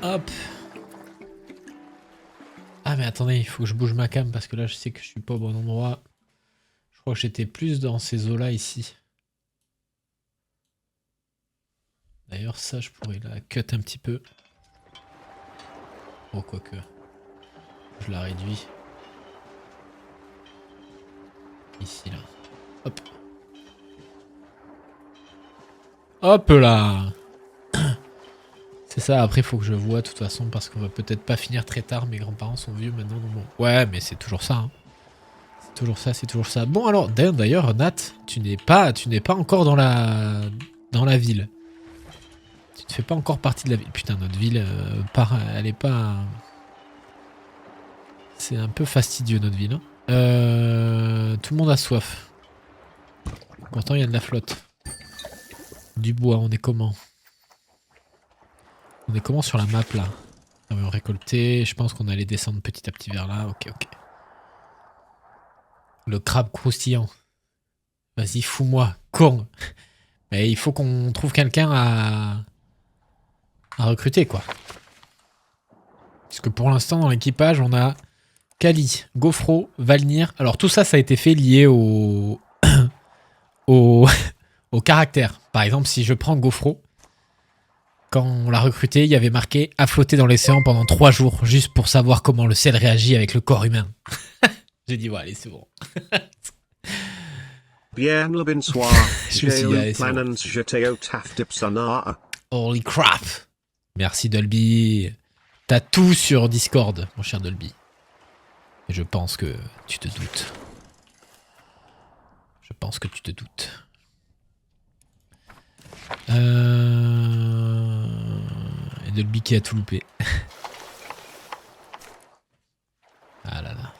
Hop. Ah mais attendez, il faut que je bouge ma cam parce que là je sais que je suis pas au bon endroit. Je crois que j'étais plus dans ces eaux-là ici. D'ailleurs ça je pourrais la cut un petit peu. Oh quoique. Je la réduis. Ici là. Hop. Hop là. C'est ça, après il faut que je vois de toute façon parce qu'on va peut-être pas finir très tard. Mes grands-parents sont vieux maintenant. Donc bon. Ouais mais c'est toujours ça. Hein. C'est toujours ça, c'est toujours ça. Bon alors, d'ailleurs Nat, tu n'es pas encore dans la ville. Tu ne fais pas encore partie de la ville. Putain, notre ville, elle est pas... C'est un peu fastidieux notre ville. Hein. Tout le monde a soif. Pourtant il y a de la flotte. Du bois, on est comment? On est comment sur la map là? On va récolter, je pense qu'on allait descendre petit à petit vers là. Ok, ok. Le crabe croustillant. Vas-y, fous-moi, con. Mais il faut qu'on trouve quelqu'un à recruter quoi. Parce que pour l'instant dans l'équipage on a Kali, Gofro, Valnir. Alors tout ça ça a été fait lié au, au caractère. Par exemple si je prends Gofro, quand on l'a recruté il y avait marqué à flotter dans l'océan pendant 3 jours juste pour savoir comment le sel réagit avec le corps humain. J'ai dit ouais allez c'est bon. Bien le bonsoir. Je me suis dit allez c'est bon. Holy crap. Merci Dolby. T'as tout sur Discord, mon cher Dolby. Et je pense que tu te doutes. Je pense que tu te doutes. Et Dolby qui a tout loupé. Ah là là.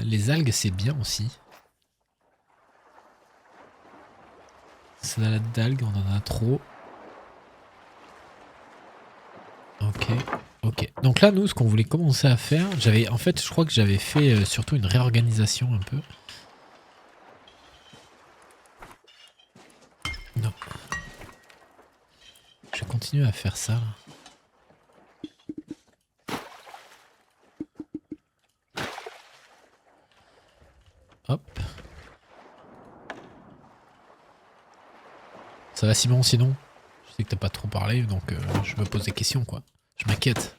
Les algues, c'est bien aussi. Salade d'algues, on en a trop. Ok, ok. Donc là, nous, ce qu'on voulait commencer à faire, en fait, je crois que j'avais fait surtout une réorganisation un peu. Non. Je vais continuer à faire ça. Là. Hop. Ça va Simon sinon? Je sais que t'as pas trop parlé, donc je me pose des questions quoi. Je m'inquiète.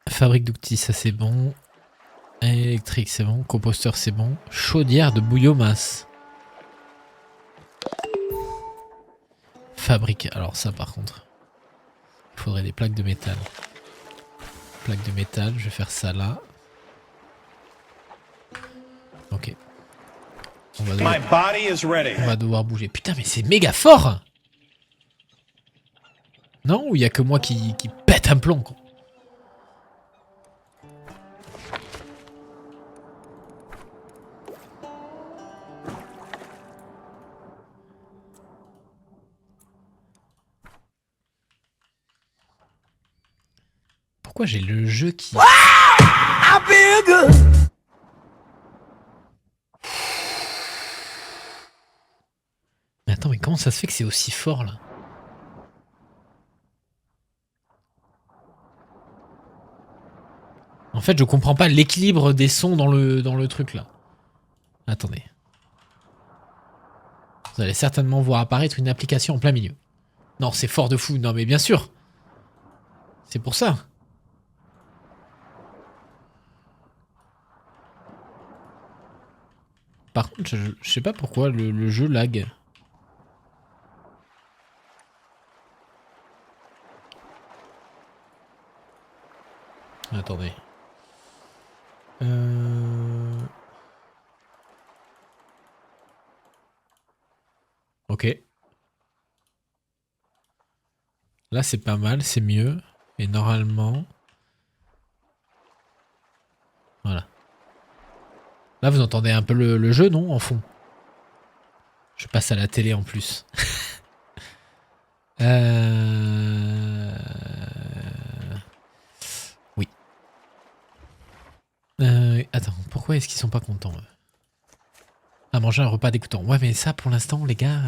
Fabrique d'outils, ça c'est bon. Électrique, c'est bon. Composteur, c'est bon. Chaudière de biomasse. Fabrique. Alors ça par contre. Il faudrait des plaques de métal. Plaques de métal, je vais faire ça là. Ok. On va devoir bouger. Putain mais c'est méga fort. Non? Ou il y a que moi qui pète un plomb quoi. Pourquoi j'ai le jeu qui... Mais attends, mais comment ça se fait que c'est aussi fort là? En fait, je comprends pas l'équilibre des sons dans le truc là. Attendez. Vous allez certainement voir apparaître une application en plein milieu. Non, c'est fort de fou. Non, mais bien sûr. C'est pour ça. Par contre, je sais pas pourquoi le jeu lag. Attendez. Ok. Là, c'est pas mal, c'est mieux. Et normalement... Voilà. Là, vous entendez un peu le jeu, non? En fond. Je passe à la télé en plus. Oui. Attends, pourquoi Pourquoi est-ce qu'ils sont pas contents eux? À manger un repas dégoûtant. Ouais, mais ça, pour l'instant, les gars...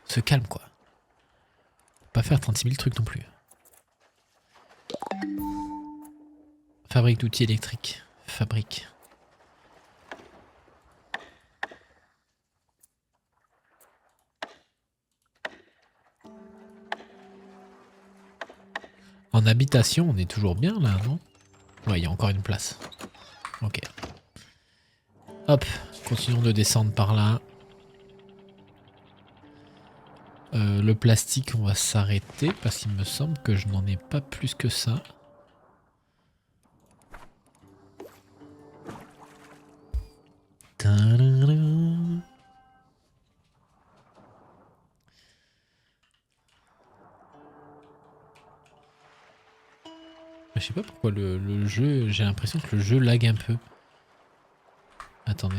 se calme, quoi. Pas faire 36 000 trucs non plus. Fabrique d'outils électriques. Fabrique. En habitation, on est toujours bien là, non? Ouais, il y a encore une place. Ok. Hop, continuons de descendre par là. Le plastique, on va s'arrêter parce qu'il me semble que je n'en ai pas plus que ça. Je sais pas pourquoi le jeu, j'ai l'impression que le jeu lag un peu. Attendez.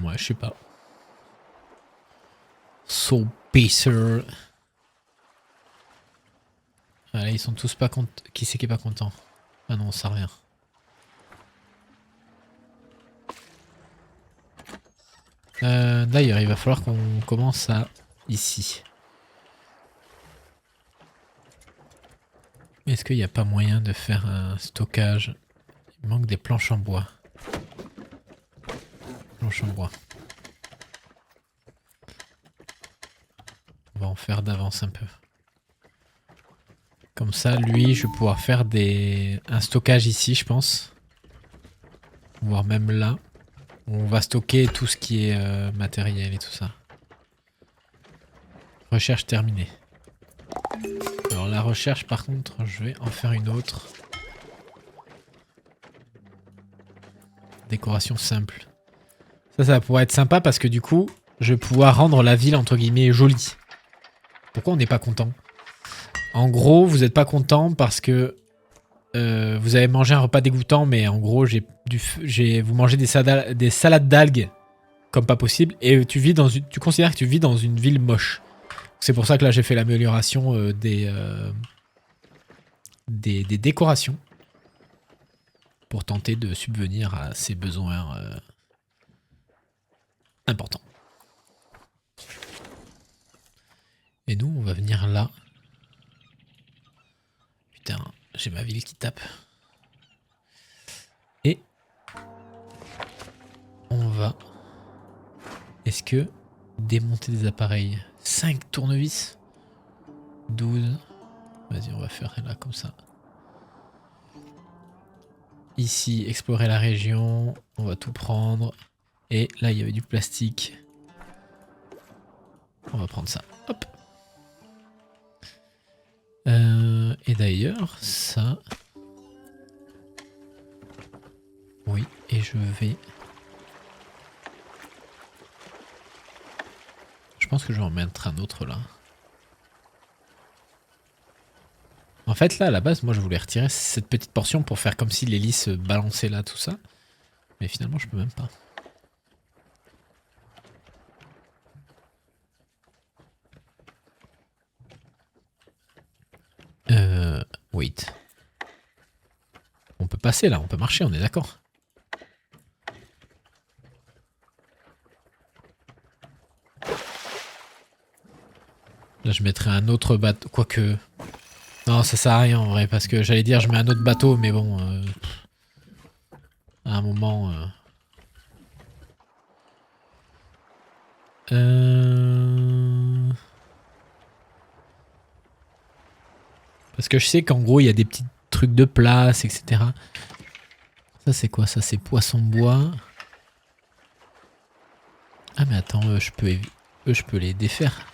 Ouais, je sais pas. So Pacer. Voilà, ils sont tous pas contents. Qui c'est qui est pas content? Ah non, ça rien. D'ailleurs, il va falloir qu'on commence à ici. Est-ce qu'il n'y a pas moyen de faire un stockage? Il manque des planches en bois. Planches en bois. On va en faire d'avance un peu. Comme ça, lui, je vais pouvoir faire un stockage ici, je pense. Voire même là. On va stocker tout ce qui est matériel et tout ça. Recherche terminée. Alors la recherche, par contre, je vais en faire une autre. Décoration simple. Ça pourrait être sympa parce que du coup, je vais pouvoir rendre la ville, entre guillemets, jolie. Pourquoi on n'est pas content? En gros, vous n'êtes pas content parce que vous avez mangé un repas dégoûtant, mais en gros, vous mangez des salades d'algues comme pas possible, et tu considères que tu vis dans une ville moche. C'est pour ça que là, j'ai fait l'amélioration des décorations pour tenter de subvenir à ces besoins importants. Et nous, on va venir là. Putain, j'ai ma ville qui tape. Et on va... Est-ce que démonter des appareils? 5 tournevis? 12. Vas-y, on va faire là comme ça. Ici, explorer la région. On va tout prendre. Et là, il y avait du plastique. On va prendre ça. Hop. Et d'ailleurs, ça... Oui, et je vais... Je pense que je vais en mettre un autre là. En fait, là, à la base, moi, je voulais retirer cette petite portion pour faire comme si l'hélice balançait là, tout ça. Mais finalement, je peux même pas. Wait. On peut passer là, on peut marcher, on est d'accord. Là, je mettrai un autre bateau. Quoique... Non, ça sert à rien en vrai, parce que j'allais dire je mets un autre bateau, mais bon... à un moment... Parce que je sais qu'en gros, il y a des petits trucs de place, etc. Ça, c'est quoi? Ça, c'est poisson bois. Ah, mais attends, je peux les défaire.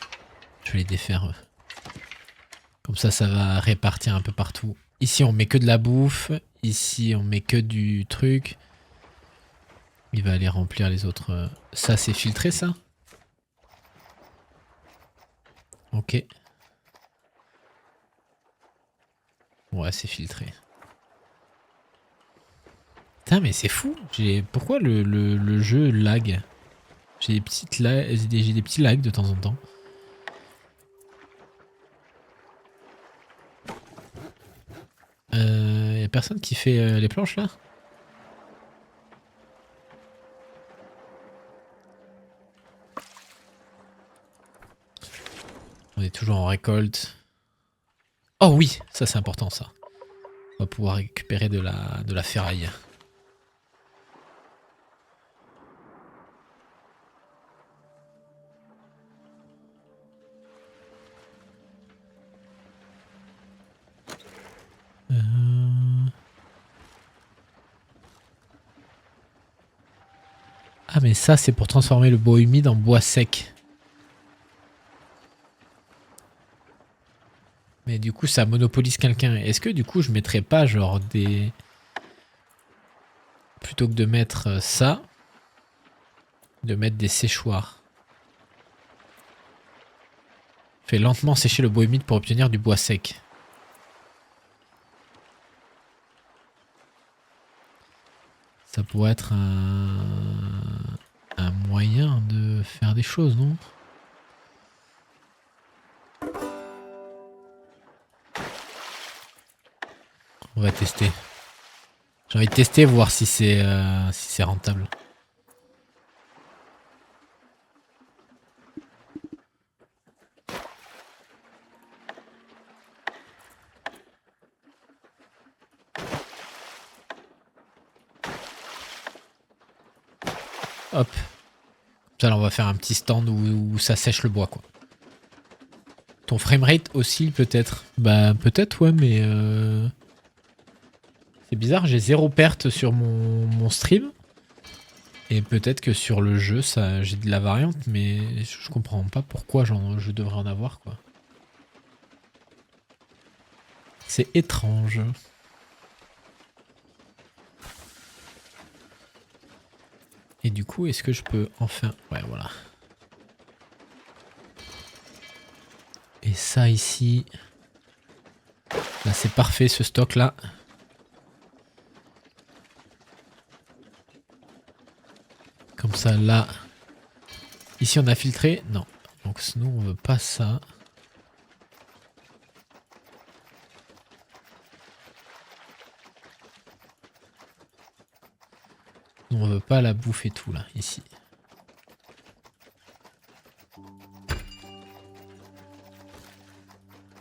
Je vais les défaire, eux. Comme ça va répartir un peu partout. Ici, on met que de la bouffe. Ici, on met que du truc. Il va aller remplir les autres. Ça, c'est filtré, ça? Ok. Ouais, c'est filtré. Putain, mais c'est fou. Pourquoi le jeu lag? J'ai des petits lags de temps en temps. Y'a personne qui fait les planches là? On est toujours en récolte. Oh oui, ça c'est important ça. On va pouvoir récupérer de la ferraille. Ah mais ça c'est pour transformer le bois humide en bois sec. Mais du coup ça monopolise quelqu'un. Est-ce que du coup je mettrais pas genre des... Plutôt que de mettre ça, de mettre des séchoirs. Fait lentement sécher le bois humide pour obtenir du bois sec. Ça pourrait être un moyen de faire des choses, non? On va tester. J'ai envie de tester, voir si c'est rentable. Hop. Ça, là, on va faire un petit stand où ça sèche le bois, quoi. Ton framerate oscille peut-être. Bah peut-être, ouais, mais... C'est bizarre, j'ai 0 perte sur mon stream. Et peut-être que sur le jeu, j'ai de la variante, mais je comprends pas pourquoi je devrais en avoir, quoi. C'est étrange. Et du coup, est-ce que je peux enfin... Ouais, voilà. Et ça ici... Là, c'est parfait, ce stock-là. Comme ça, là... Ici, on a filtré. Non. Donc, nous, on veut pas ça. Nous, on veut pas la bouffe et tout, là, ici.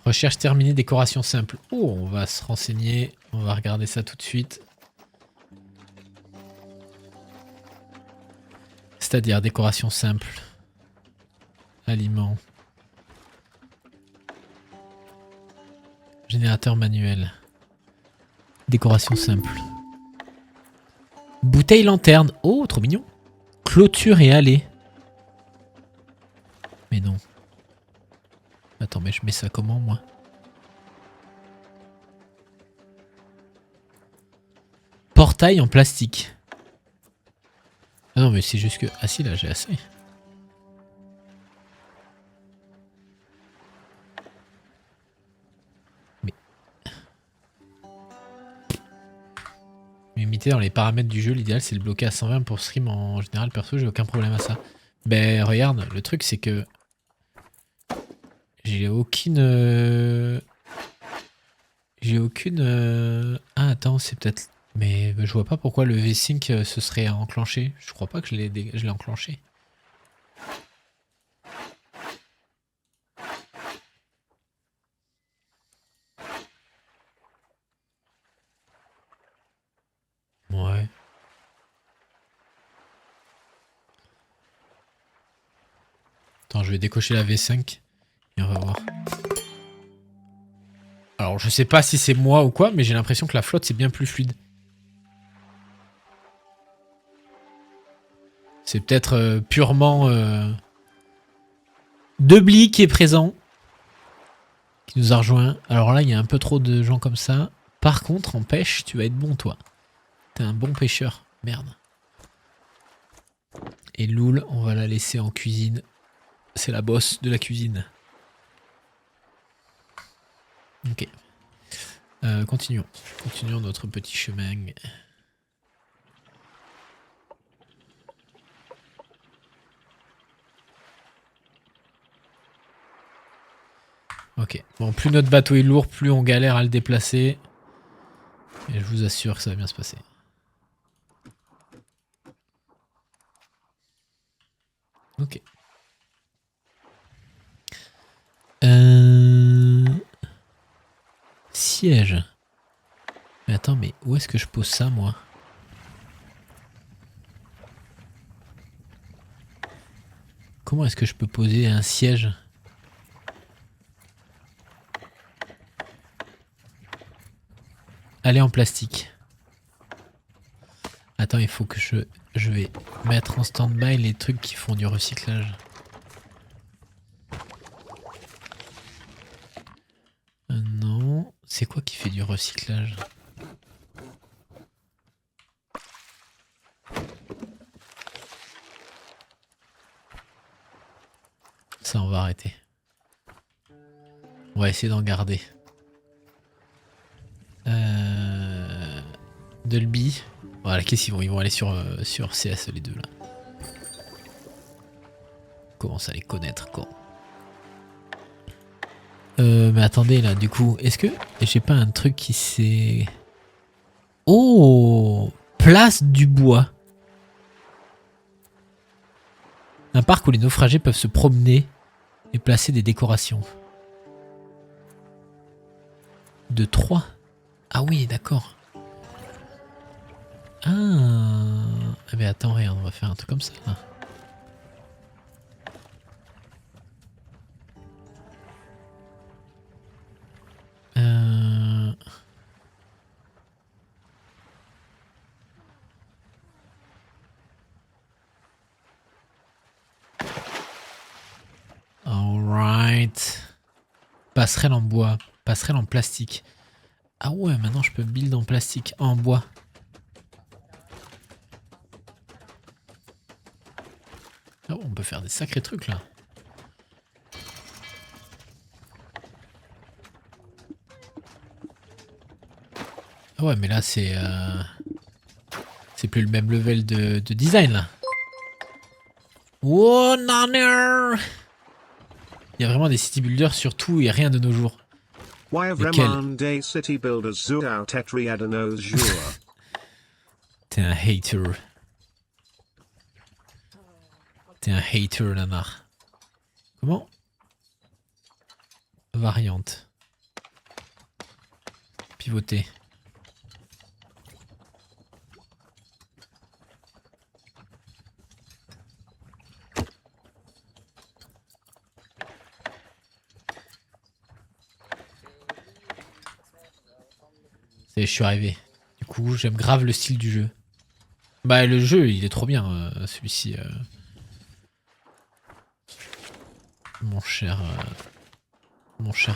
Recherche terminée, décoration simple. Oh, on va se renseigner. On va regarder ça tout de suite. C'est-à-dire décoration simple. Aliments. Générateur manuel. Décoration simple. Bouteille lanterne. Oh, trop mignon. Clôture et allée. Mais non. Attends, mais je mets ça comment, moi? Portail en plastique. Ah non, mais c'est juste que... Ah si, là, j'ai assez. Mais... Limité dans les paramètres du jeu, l'idéal, c'est de le bloquer à 120 pour stream en général. Perso, j'ai aucun problème à ça. Ben, regarde, le truc, c'est que... J'ai aucune... J'ai aucune... Ah, attends, c'est peut-être... Mais je vois pas pourquoi le V-Sync se serait enclenché. Je crois pas que je l'ai enclenché. Ouais. Attends, je vais décocher la V5 et on va voir. Alors, je sais pas si c'est moi ou quoi, mais j'ai l'impression que la flotte, c'est bien plus fluide. C'est peut-être purement... Debly qui est présent. Qui nous a rejoint. Alors là, il y a un peu trop de gens comme ça. Par contre, en pêche, tu vas être bon, toi. T'es un bon pêcheur. Merde. Et Loul, on va la laisser en cuisine. C'est la boss de la cuisine. Ok. Continuons. Continuons notre petit chemin. Ok. Bon, plus notre bateau est lourd, plus on galère à le déplacer. Et je vous assure que ça va bien se passer. Ok. Siège. Mais attends, mais où est-ce que je pose ça, moi? Comment est-ce que je peux poser un siège? Allez en plastique. Attends, il faut que je vais mettre en stand-by les trucs qui font du recyclage. Non. C'est quoi qui fait du recyclage? Ça, on va arrêter. On va essayer d'en garder. Dolby. Voilà, qu'est-ce qu'ils vont? Ils vont aller sur CS les deux là. Commence à les connaître quoi. Mais attendez là, du coup, est-ce que j'ai pas un truc qui s'est... Oh! Place du bois. Un parc où les naufragés peuvent se promener et placer des décorations. De 3. Ah oui, d'accord. Ah. Mais attends, regarde, on va faire un truc comme ça là. Alright. Passerelle en bois. Passerelle en plastique. Ah ouais, maintenant je peux build en plastique. En bois. Ah ouais, on peut faire des sacrés trucs là. Ah ouais, mais là c'est... C'est plus le même level de design là. Oh non. Il y a vraiment des city builders sur tout et rien de nos jours. T'es un hater. T'es un hater, nanar. Comment? Variante. Pivoter. Je suis arrivé. Du coup, j'aime grave le style du jeu. Bah, le jeu, il est trop bien, celui-ci. Mon cher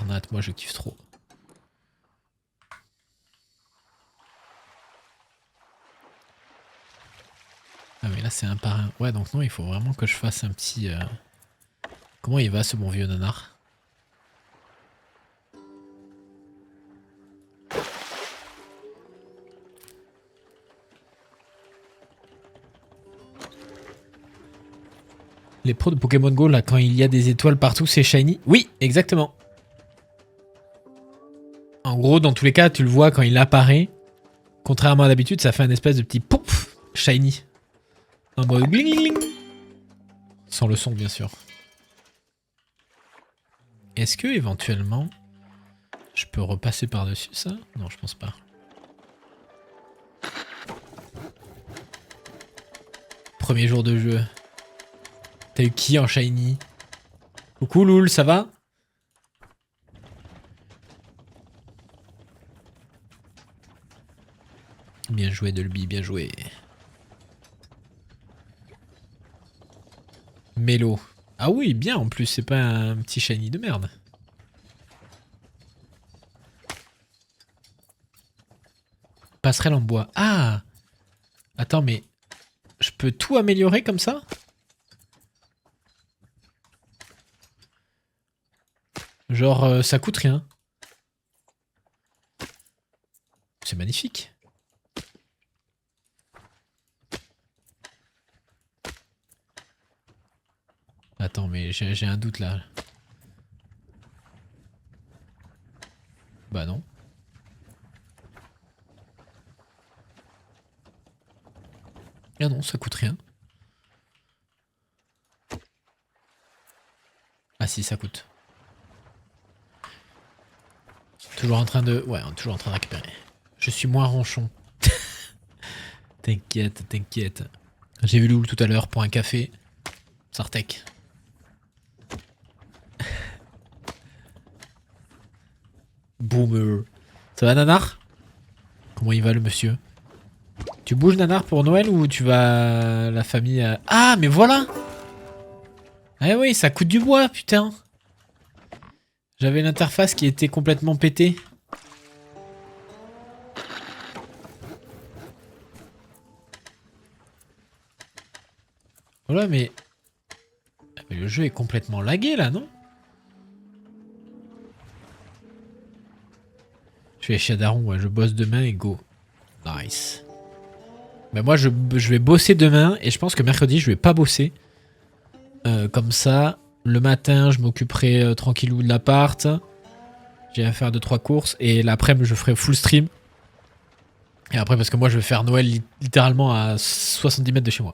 Nat, moi je kiffe trop. Ah mais là c'est un par un. Ouais donc non, il faut vraiment que je fasse un petit... Comment il va ce bon vieux nanar? Les pros de Pokémon Go là, quand il y a des étoiles partout, c'est shiny? Oui, exactement. En gros, dans tous les cas, tu le vois quand il apparaît. Contrairement à d'habitude, ça fait un espèce de petit pouf shiny. En mode gling gling gling. Sans le son, bien sûr. Est-ce que éventuellement, je peux repasser par-dessus ça? Non, je pense pas. Premier jour de jeu. T'as eu qui en shiny? Coucou Loul, ça va? Bien joué Dolby, bien joué. Mélo. Ah oui, bien en plus, c'est pas un petit shiny de merde. Passerelle en bois. Ah! Attends, mais je peux tout améliorer comme ça? Genre, ça coûte rien. C'est magnifique. Attends, mais j'ai un doute là. Bah non. Ah non, ça coûte rien. Ah si, ça coûte. Toujours en train de... Ouais, on est toujours en train de récupérer. Je suis moins ronchon. T'inquiète, t'inquiète. J'ai vu Loul tout à l'heure pour un café. Sartek. Boomer. Ça va, Nanar? Comment il va, le monsieur? Tu bouges, Nanar, pour Noël ou tu vas... la famille... Ah, mais voilà! Ah oui, ça coûte du bois, putain. J'avais l'interface qui était complètement pétée. Voilà, mais... Mais le jeu est complètement lagué, là, non? Je vais chez Daron, ouais, je bosse demain et go. Nice. Bah moi, je vais bosser demain et je pense que mercredi, je vais pas bosser. Comme ça, le matin, je m'occuperai tranquillou de l'appart. J'ai à faire 2-3 courses. Et l'après-midi, je ferai full stream. Et après, parce que moi, je vais faire Noël littéralement à 70 mètres de chez moi.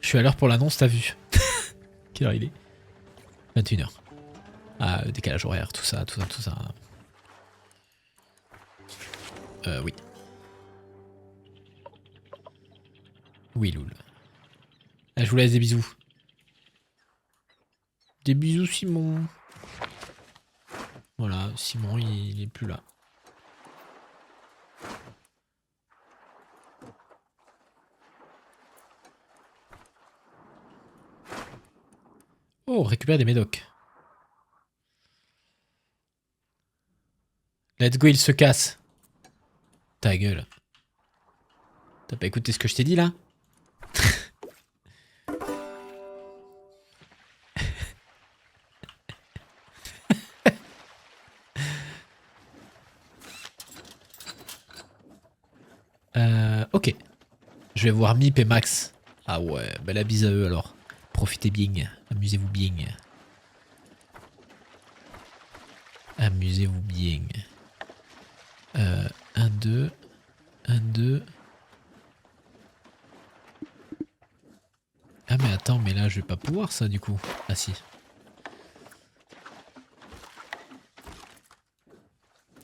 Je suis à l'heure pour l'annonce, t'as vu? Quelle heure il est? 21h. Ah, décalage horaire, tout ça, tout ça, tout ça. Oui. Oui, Loul. Ah, je vous laisse des bisous. Des bisous, Simon. Voilà, Simon, il est plus là. Oh, récupère des médocs. Let's go, il se casse. Ta gueule. T'as pas écouté ce que je t'ai dit là? Ok. Je vais voir Mip et Max. Ah ouais, bah la bise à eux alors. Profitez bien. Amusez-vous bien. Amusez-vous bien. 1, 2. 1, 2. Ah mais attends, mais là je vais pas pouvoir ça du coup. Ah si.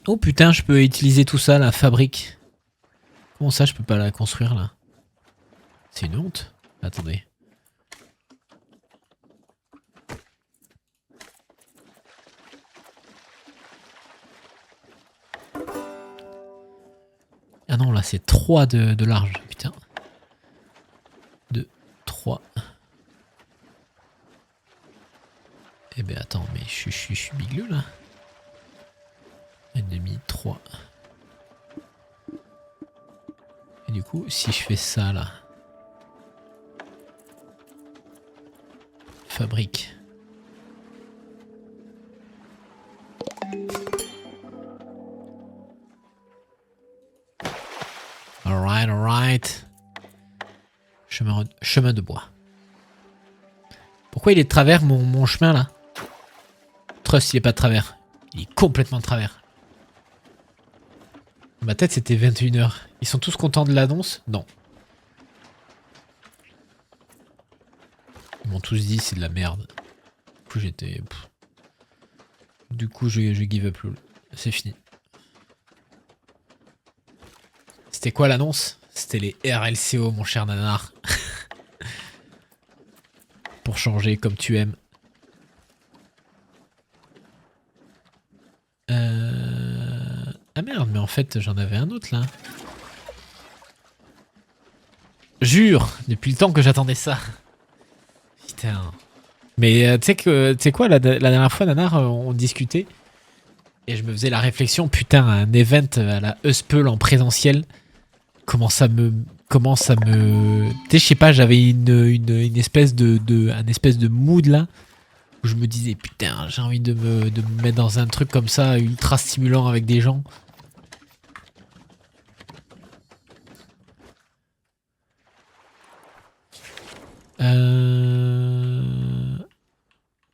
Oh putain, je peux utiliser tout ça, la fabrique. Comment ça je peux pas la construire là? C'est une honte. Attendez. Ah non, là c'est 3 de large, putain. 2, 3. Eh ben attends, mais je suis bigleux là. 1,5, 3. Et du coup, si je fais ça là. Fabrique. Alright, alright. Chemin de bois. Pourquoi il est de travers mon chemin là? Trust, il est pas de travers. Il est complètement de travers. Dans ma tête, c'était 21h. Ils sont tous contents de l'annonce? Non. Ils m'ont tous dit c'est de la merde. Du coup, j'étais... Du coup, je give up. C'est fini. C'était quoi l'annonce? C'était les RLCO, mon cher nanar. Pour changer comme tu aimes. Ah merde, mais en fait, j'en avais un autre là. Jure, depuis le temps que j'attendais ça. Putain. Mais tu sais quoi, la dernière fois, nanar, on discutait. Et je me faisais la réflexion, putain, un event à la Uspel en présentiel. Comment ça me... Tu sais, je sais pas, j'avais une espèce un espèce de mood là. Où je me disais, putain, j'ai envie de me mettre dans un truc comme ça, ultra stimulant avec des gens.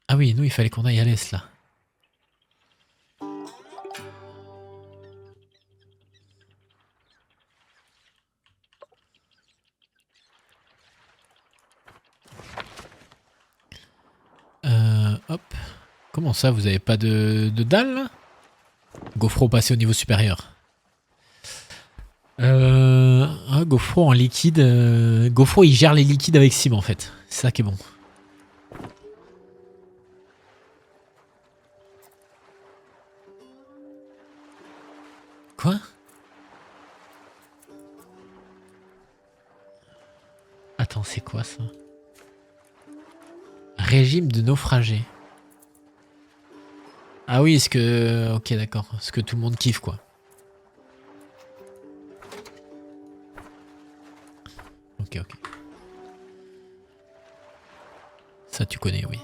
Ah oui, nous, il fallait qu'on aille à l'est là. Hop. Comment ça, vous avez pas de dalle là? GoFro passé au niveau supérieur. GoFro en liquide. GoFro il gère les liquides avec Sim en fait. C'est ça qui est bon. Quoi? Attends, c'est quoi ça? Régime de naufragé. Ah oui, est-ce que... Ok, d'accord. Ce que tout le monde kiffe, quoi. Ok, ok. Ça, tu connais, oui.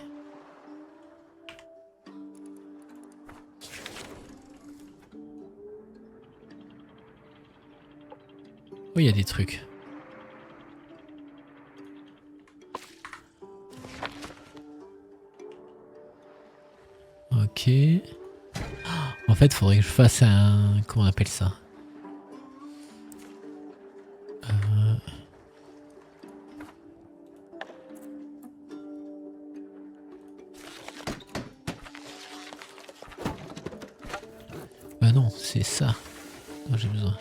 Oui, il y a des trucs. Ok. En fait, il faudrait que je fasse un... Comment on appelle ça? Bah non, c'est ça dont j'ai besoin.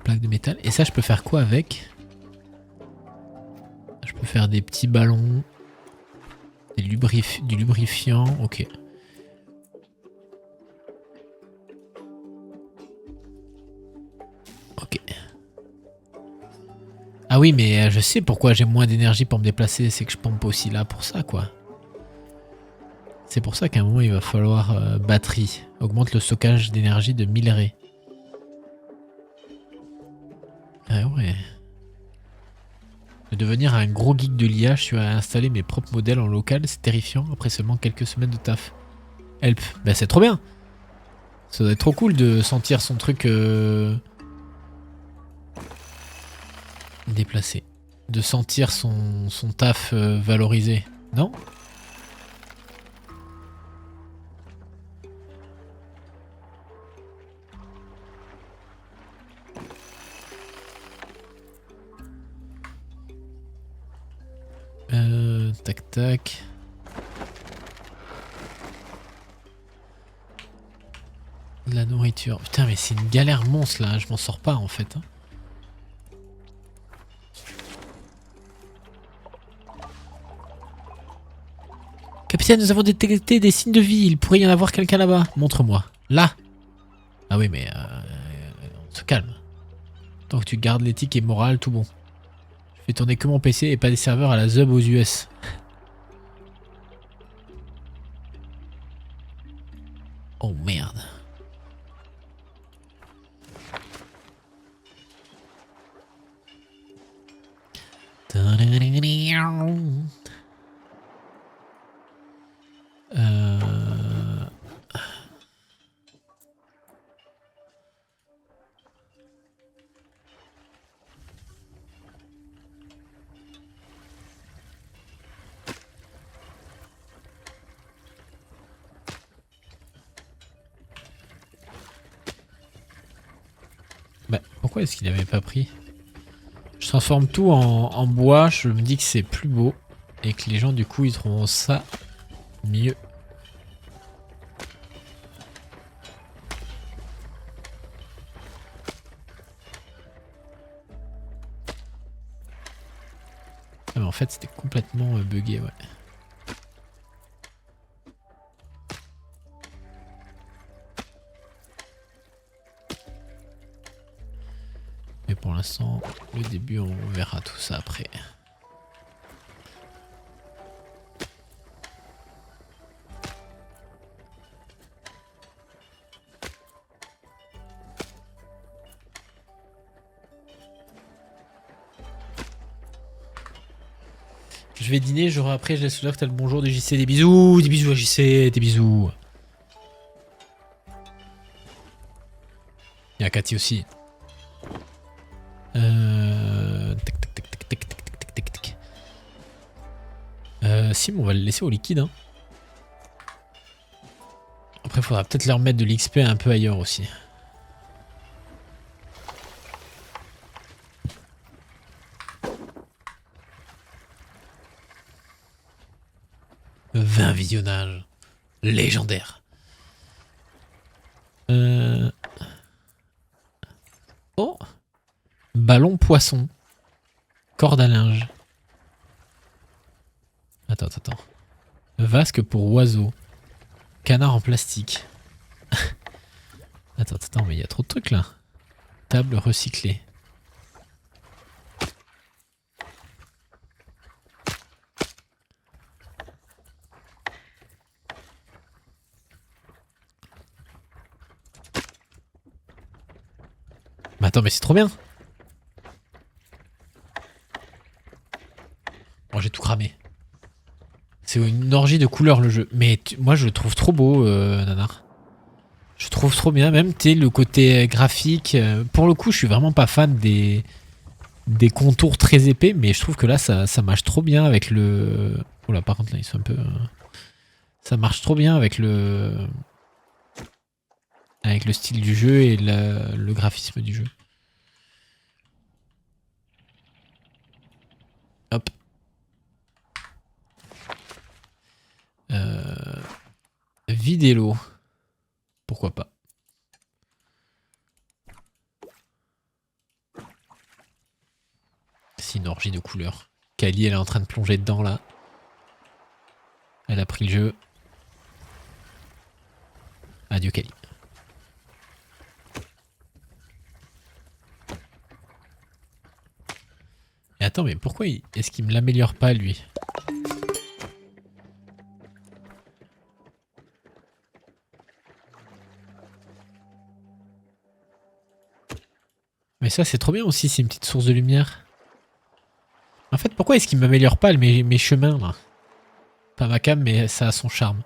Plaque de métal. Et ça, je peux faire quoi avec? Je peux faire des petits ballons. Du lubrifiant. Ok. Ok. Ah oui, mais je sais pourquoi j'ai moins d'énergie pour me déplacer. C'est que je pompe aussi là pour ça, quoi. C'est pour ça qu'à un moment, il va falloir batterie. Augmente le stockage d'énergie de 1000 raies. Ah ouais. De devenir un gros geek de l'IA, je suis à installer mes propres modèles en local. C'est terrifiant après seulement quelques semaines de taf. Help. Bah c'est trop bien. Ça doit être trop cool de sentir son truc déplacé. De sentir son taf valorisé. Non? Tac tac. De la nourriture. Putain mais c'est une galère monstre là, je m'en sors pas en fait. Hein. Capitaine, nous avons détecté des signes de vie. Il pourrait y en avoir quelqu'un là-bas. Montre-moi. Là. Ah oui mais on se calme. Tant que tu gardes l'éthique et morale, tout bon. Je fais tourner que mon PC et pas des serveurs à la ZUB aux US. Oh merde. Bah, pourquoi est-ce qu'il n'avait pas pris? Je transforme tout en bois, je me dis que c'est plus beau. Et que les gens du coup ils trouveront ça mieux. Ah mais en fait c'était complètement buggé, ouais. Mais pour l'instant, le début on verra tout ça après. Je vais dîner, j'aurai après, je laisse l'heure, t'as le bonjour de JC, des bisous à JC, des bisous. Il y a Cathy aussi. Tac, tac, tac, tac, tac, tac, tac, tac, tac. Sim, on va le laisser au liquide. Hein. Après, il faudra peut-être leur mettre de l'XP un peu ailleurs aussi. 20 visionnages. Légendaire. Oh. Ballon poisson. Corde à linge. Attends. Vasque pour oiseaux. Canard en plastique. Attends, mais il y a trop de trucs là. Table recyclée. Mais attends, mais c'est trop bien. Oh, j'ai tout cramé. C'est une orgie de couleurs le jeu. Mais moi je le trouve trop beau, Nanar. Je trouve trop bien. Même le côté graphique. Pour le coup, je suis vraiment pas fan des contours très épais. Mais je trouve que là, ça marche trop bien avec le... Oula, par contre là, ils sont un peu... Ça marche trop bien avec le... Avec le style du jeu et le graphisme du jeu. Hop. Vider l'eau. Pourquoi pas. C'est une orgie de couleurs. Kali, elle est en train de plonger dedans là. Elle a pris le jeu. Adieu Kali. Et attends, mais pourquoi est-ce qu'il me l'améliore pas lui? Mais ça c'est trop bien aussi, c'est une petite source de lumière. En fait, pourquoi est-ce qu'il m'améliore pas mes chemins là? Pas ma cam, mais ça a son charme.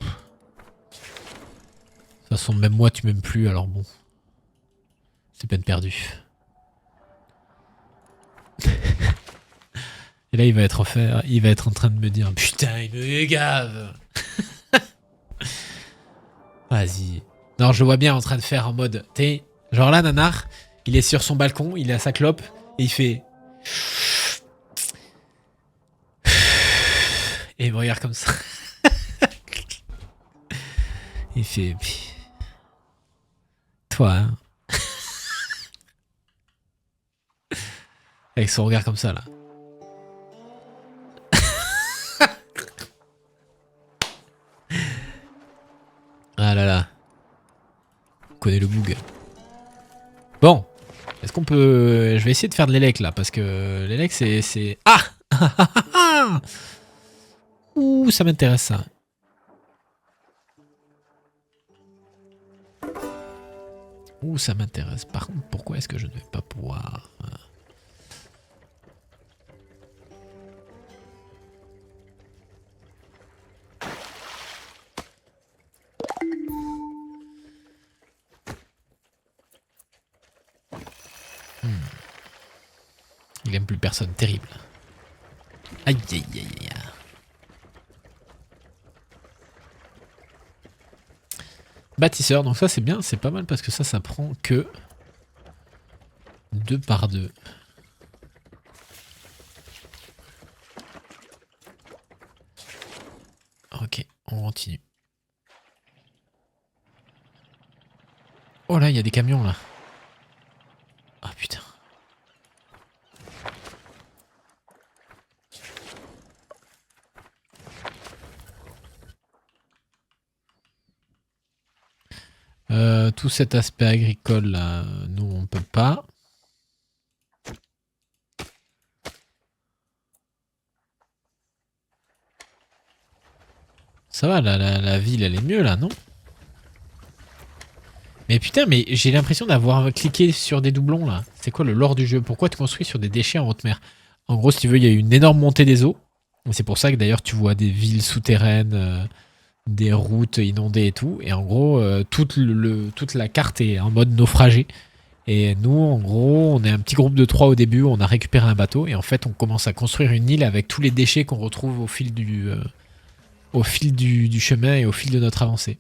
De toute façon, même moi tu m'aimes plus, alors bon. C'est peine perdue. Et là il va être en train de me dire putain il me gave. Vas-y. Non, je le vois bien en train de faire en mode t'es genre là Nanar, il est sur son balcon, il a sa clope et il fait et il me regarde comme ça. Il fait toi hein. Avec son regard comme ça là. Ah là là. On connaît le boug. Bon. Est-ce qu'on peut... Je vais essayer de faire de l'élec là. Parce que l'élec c'est... Ah. Ouh, ça m'intéresse ça. Ouh, ça m'intéresse. Par contre, pourquoi est-ce que je ne vais pas pouvoir... Il aime plus personne, terrible. Aïe aïe aïe aïe. Bâtisseur, donc ça c'est bien, c'est pas mal parce que ça prend que 2 par 2. Ok, on continue. Oh là, il y a des camions là. Ah putain. Tout cet aspect agricole là, nous on peut pas. Ça va, la ville elle est mieux là, non? Mais putain, mais j'ai l'impression d'avoir cliqué sur des doublons là. C'est quoi le lore du jeu? Pourquoi tu construis sur des déchets en haute mer? En gros, si tu veux, il y a une énorme montée des eaux. C'est pour ça que d'ailleurs tu vois des villes souterraines, des routes inondées et tout. Et en gros, toute la carte est en mode naufragé. Et nous, en gros, on est un petit groupe de 3 au début, on a récupéré un bateau. Et en fait, on commence à construire une île avec tous les déchets qu'on retrouve au fil du chemin et au fil de notre avancée.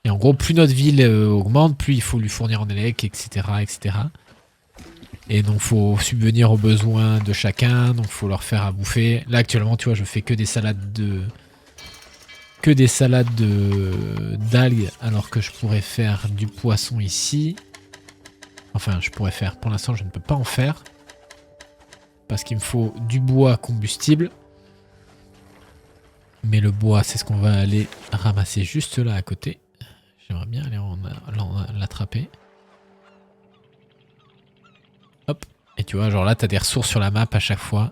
Et en gros, plus notre ville augmente, plus il faut lui fournir en élec, etc., etc. Et donc faut subvenir aux besoins de chacun, donc faut leur faire à bouffer. Là actuellement, tu vois, je fais que des salades d'algues, alors que je pourrais faire du poisson ici. Enfin, je pourrais faire. Pour l'instant, je ne peux pas en faire parce qu'il me faut du bois combustible. Mais le bois, c'est ce qu'on va aller ramasser juste là à côté. J'aimerais bien aller l'attraper. Hop. Et tu vois, genre là, t'as des ressources sur la map à chaque fois.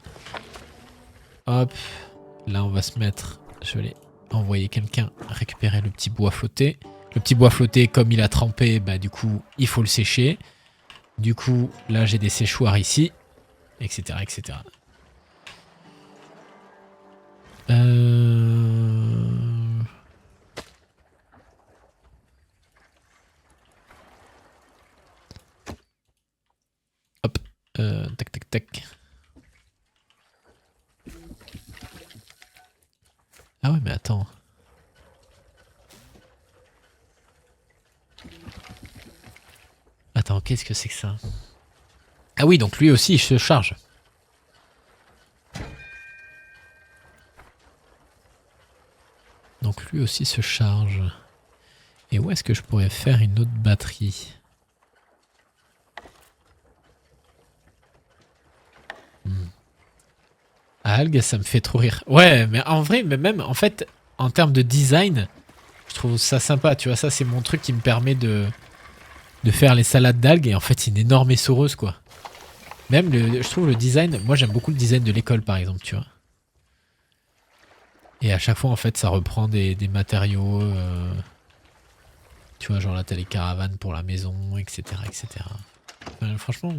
Hop. Là, on va se mettre... Je vais envoyer quelqu'un récupérer le petit bois flotté. Le petit bois flotté, comme il a trempé, bah du coup, il faut le sécher. Du coup, là, j'ai des séchoirs ici. Etc, etc. Hop. Tac, tac, tac. Ah ouais, mais attends. Attends, qu'est-ce que c'est que ça? Ah oui, donc lui aussi, il se charge. Donc lui aussi se charge. Et où est-ce que je pourrais faire une autre batterie? Algues, ça me fait trop rire. Ouais, mais en vrai, mais même, en fait, en termes de design, je trouve ça sympa. Tu vois, ça, c'est mon truc qui me permet de faire les salades d'algues. Et en fait, c'est une énorme essoreuse, quoi. Même, je trouve le design... Moi, j'aime beaucoup le design de l'école, par exemple, tu vois. Et à chaque fois, en fait, ça reprend des matériaux... tu vois, genre là, t'as les caravanes pour la maison, etc., etc. Enfin, franchement,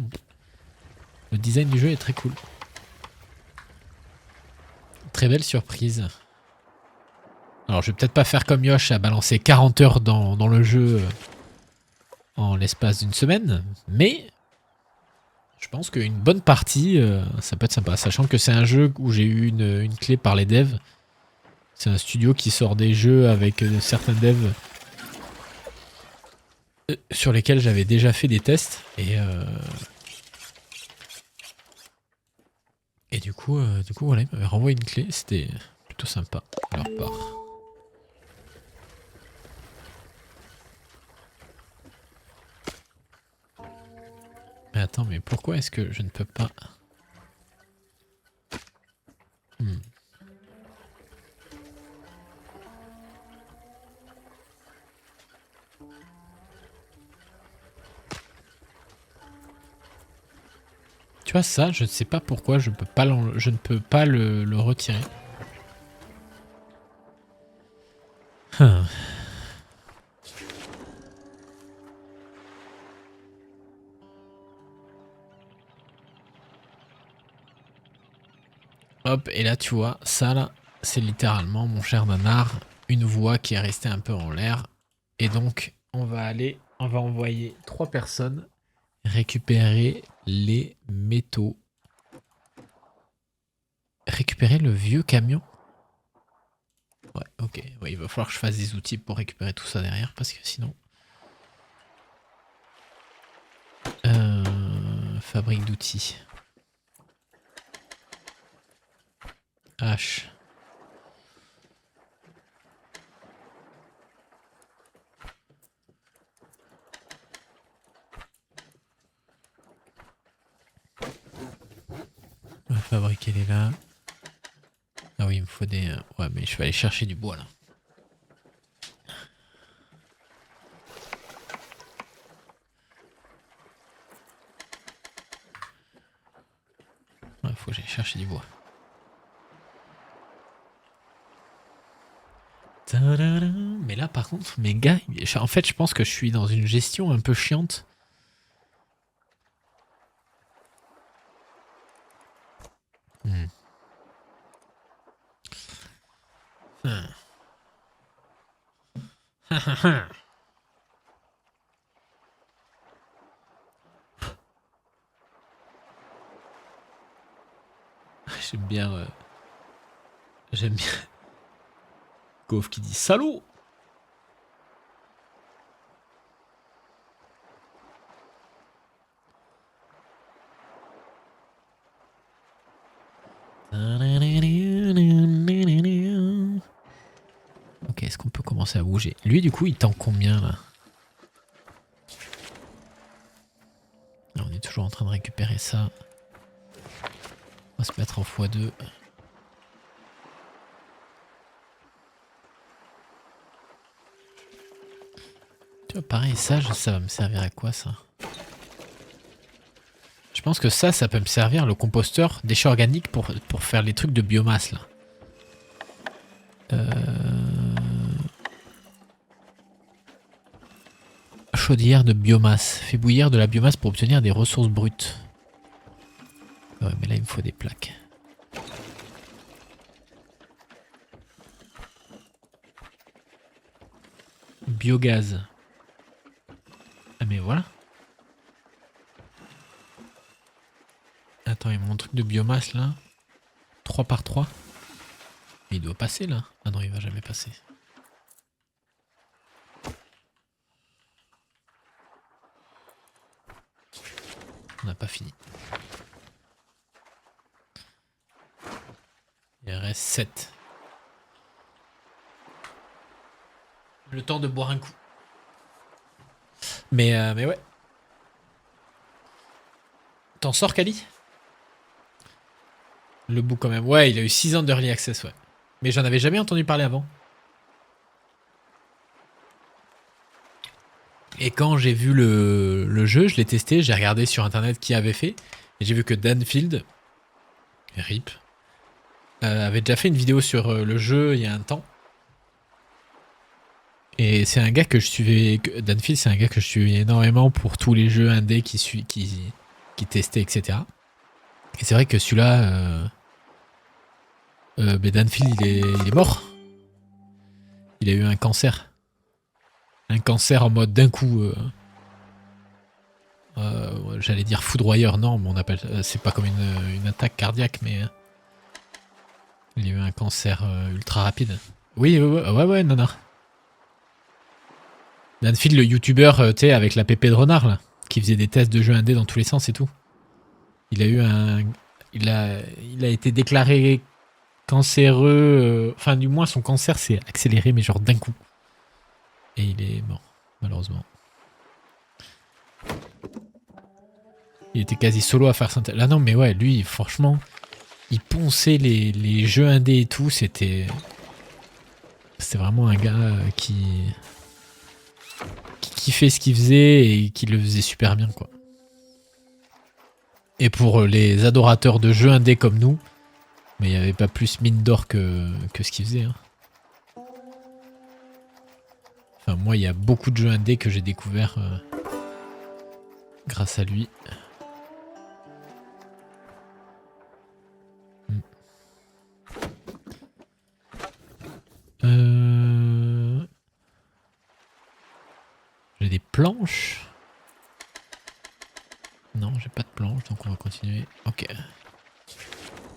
le design du jeu est très cool. Très belle surprise. Alors, je vais peut-être pas faire comme Yosh à balancer 40 heures dans le jeu en l'espace d'une semaine, mais je pense qu'une bonne partie, ça peut être sympa. Sachant que c'est un jeu où j'ai eu une clé par les devs. C'est un studio qui sort des jeux avec certains devs sur lesquels j'avais déjà fait des tests. Et du coup, voilà, ils m'avaient renvoyé une clé. C'était plutôt sympa de leur part. Mais attends, mais pourquoi est-ce que je ne peux pas... Tu vois ça, je ne sais pas pourquoi je ne peux pas le retirer. Hop, et là tu vois, ça là, c'est littéralement, mon cher nanar, une voie qui est restée un peu en l'air. Et donc, on va envoyer 3 personnes récupérer les métaux. Récupérer le vieux camion. Ouais, ok. Ouais, il va falloir que je fasse des outils pour récupérer tout ça derrière, parce que sinon... fabrique d'outils. H. La fabrique, elle est là. Ah oui, il me faut des... ouais, mais je vais aller chercher du bois, là. Ouais, faut que j'aille chercher du bois. Mais là, par contre, mes gars... En fait, je pense que je suis dans une gestion un peu chiante. J'aime bien... J'aime bien... Goff qui dit salaud. Ok, est-ce qu'on peut commencer à bouger? Lui, du coup, il tend combien là? On est toujours en train de récupérer ça. On va se mettre en x2. Tu vois, pareil, ça va me servir à quoi ça? Je pense que ça peut me servir, le composteur, déchets organiques pour faire les trucs de biomasse là. Chaudière de biomasse. Fait bouillir de la biomasse pour obtenir des ressources brutes. Ouais, mais là il me faut des plaques. Biogaz. Ah mais voilà. Attends, il y a mon truc de biomasse là. 3 par 3. Mais il doit passer là. Ah non, il va jamais passer. On n'a pas fini. Il reste 7. Le temps de boire un coup. Mais ouais. T'en sors, Kali? Le bout quand même. Ouais, il a eu 6 ans d'early access, ouais. Mais j'en avais jamais entendu parler avant. Et quand j'ai vu le jeu, je l'ai testé, j'ai regardé sur internet qui avait fait. Et j'ai vu que Danfield, RIP, avait déjà fait une vidéo sur le jeu il y a un temps. Et c'est un gars que je suivais. Danfield, c'est un gars que je suivais énormément pour tous les jeux indés qui testait, etc. Et c'est vrai que celui-là. Danfield, il est mort. Il a eu un cancer. Un cancer en mode d'un coup. J'allais dire foudroyeur, non, mais on appelle. C'est pas comme une attaque cardiaque, mais. Il y a eu un cancer ultra rapide. Oui, ouais, non, non. Danfield, le youtubeur, tu sais, avec la pépé de renard, là, qui faisait des tests de jeux indés dans tous les sens et tout. Il a eu un. Il a été déclaré cancéreux. Enfin, du moins, son cancer s'est accéléré, mais genre d'un coup. Et il est mort, malheureusement. Il était quasi solo à faire ça. Là, non, mais ouais, lui, franchement, il ponçait les jeux indés et tout. C'était vraiment un gars qui kiffait ce qu'il faisait et qui le faisait super bien, quoi. Et pour les adorateurs de jeux indés comme nous, mais il n'y avait pas plus mine d'or que ce qu'il faisait. Hein. Enfin, moi, il y a beaucoup de jeux indés que j'ai découverts grâce à lui. J'ai des planches. Non, j'ai pas de planches, donc on va continuer. Ok.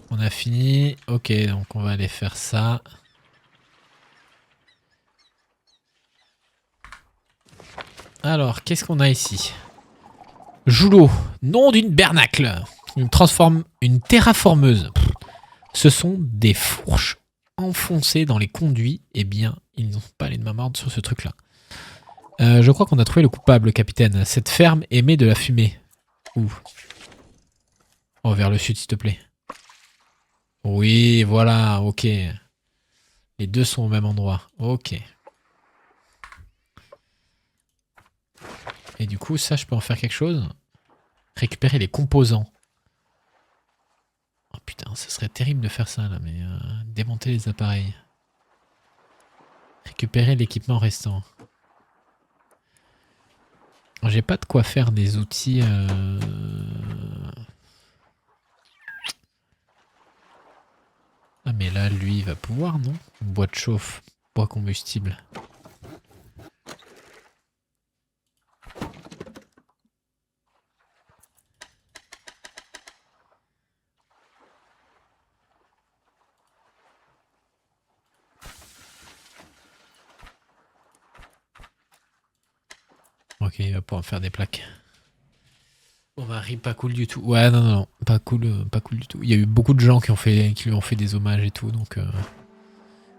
On a fini. Ok, donc on va aller faire ça. Alors, qu'est-ce qu'on a ici? Joulot, nom d'une bernacle. Une terraformeuse. Ce sont des fourches enfoncées dans les conduits. Eh bien, ils n'ont pas les mains mortes sur ce truc-là. Je crois qu'on a trouvé le coupable, capitaine. Cette ferme émet de la fumée. Où? Oh, vers le sud, s'il te plaît. Oui, voilà, ok. Les deux sont au même endroit. Ok. Et du coup, ça, je peux en faire quelque chose? Récupérer les composants. Oh putain, ce serait terrible de faire ça, là, mais... démonter les appareils. Récupérer l'équipement restant. J'ai pas de quoi faire des outils... Ah mais là, lui, il va pouvoir, non? Bois de chauffe, bois combustible. Ok, il va pouvoir faire des plaques. Bon Marie, pas cool du tout. Ouais, non, non, non, pas cool du tout. Il y a eu beaucoup de gens qui lui ont fait des hommages et tout, donc.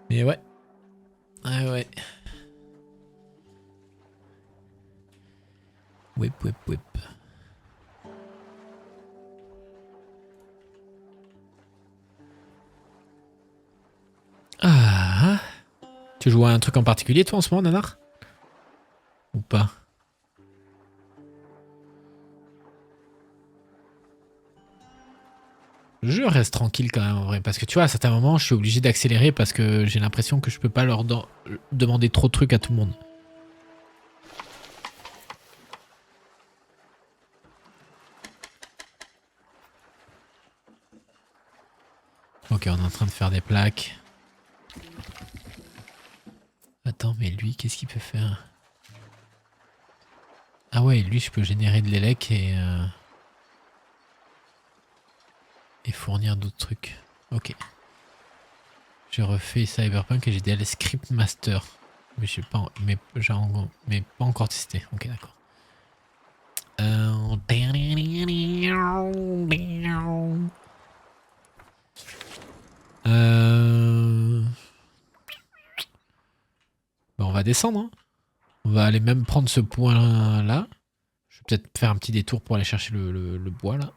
Mais ouais. Ouais, ouais. Whip, whip, whip. Ah. Tu joues à un truc en particulier, toi, en ce moment, Nanar? Ou pas? Je reste tranquille quand même en vrai, parce que tu vois, à certains moments, je suis obligé d'accélérer parce que j'ai l'impression que je peux pas leur demander trop de trucs à tout le monde. Ok, on est en train de faire des plaques. Attends, mais lui, qu'est-ce qu'il peut faire? Ah ouais, lui, je peux générer de l'élec et fournir d'autres trucs. Ok. J'ai refait Cyberpunk et j'ai dit Script Master. Mais je sais pas, mais pas encore testé. Ok, d'accord. Bah, on va descendre. Hein. On va aller même prendre ce point là. Je vais peut-être faire un petit détour pour aller chercher le bois là.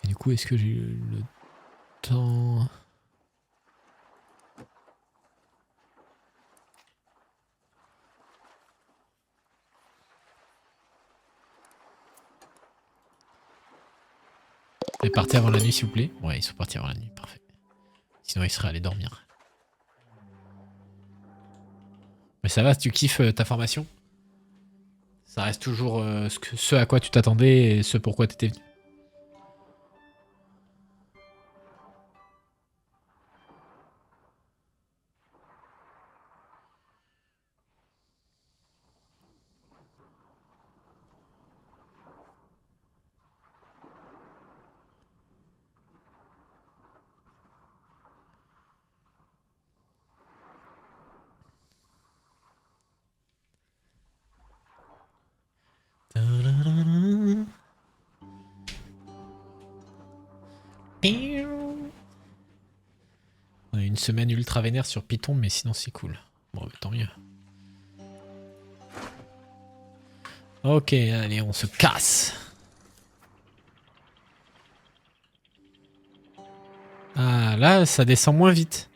Et du coup, est-ce que j'ai eu le temps? Vous êtes partis avant la nuit, s'il vous plaît? Ouais, ils sont partis avant la nuit, parfait. Sinon, ils seraient allés dormir. Mais ça va, tu kiffes ta formation? Ça reste toujours ce à quoi tu t'attendais et ce pourquoi t'étais venu. On a une semaine ultra vénère sur Python, mais sinon c'est cool. Bon, bah, tant mieux. Ok, allez, on se casse. Ah, là, ça descend moins vite.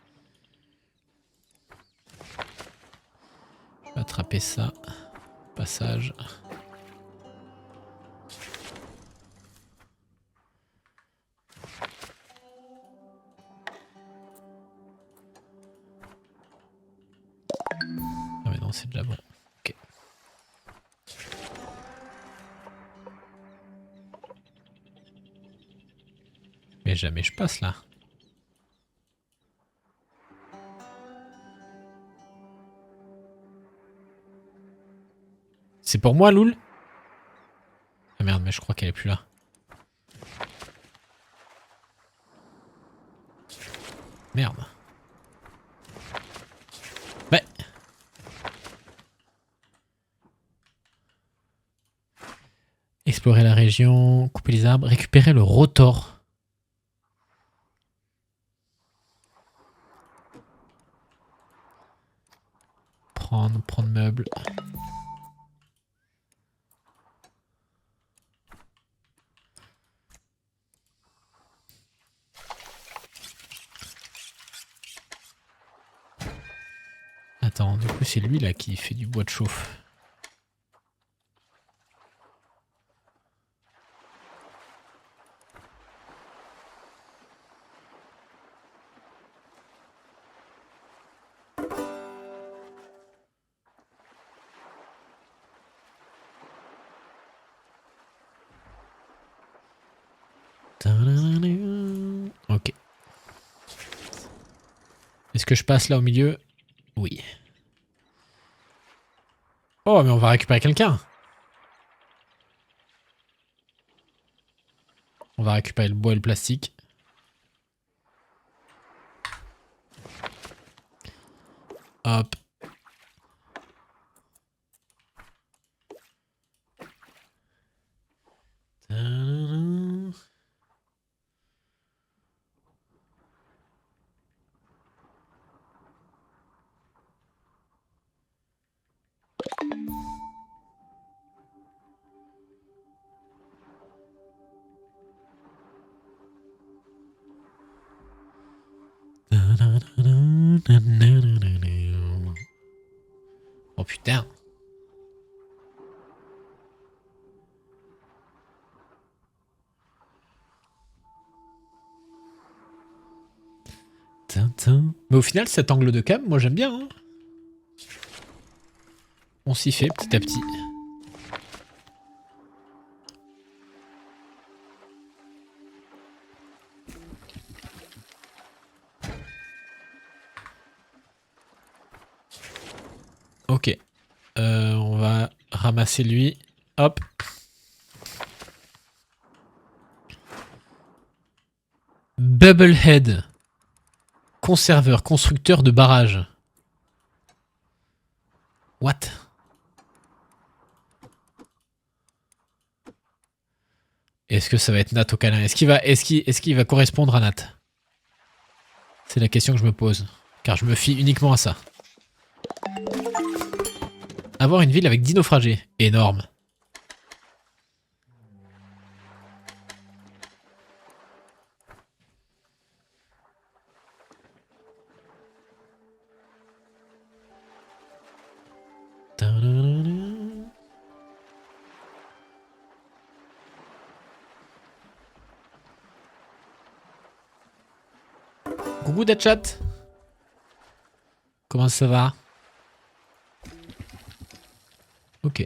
Je vais attraper ça. Passage. Ah mais non, c'est déjà bon. Ok. Mais jamais je passe là. C'est pour moi, Loul? Ah merde, mais je crois qu'elle est plus là. Merde. Ouais. Explorer la région, couper les arbres, récupérer le rotor. Prendre meubles. Attends, du coup c'est lui là qui fait du bois de chauffe. Ok. Est-ce que je passe là au milieu? Oui. Oh, mais on va récupérer quelqu'un. On va récupérer le bois et le plastique. Hop. Oh putain. Mais au final, cet angle de cam, moi j'aime bien. Hein. On s'y fait petit à petit. Ok. On va ramasser lui. Hop. Bubblehead. Conserveur, constructeur de barrages. What? Est-ce que ça va être Nat au câlin? Est-ce qu'il va correspondre à Nat? C'est la question que je me pose. Car je me fie uniquement à ça. Avoir une ville avec 10 naufragés. Énorme. Coucou Datchat. Comment ça va? Ok.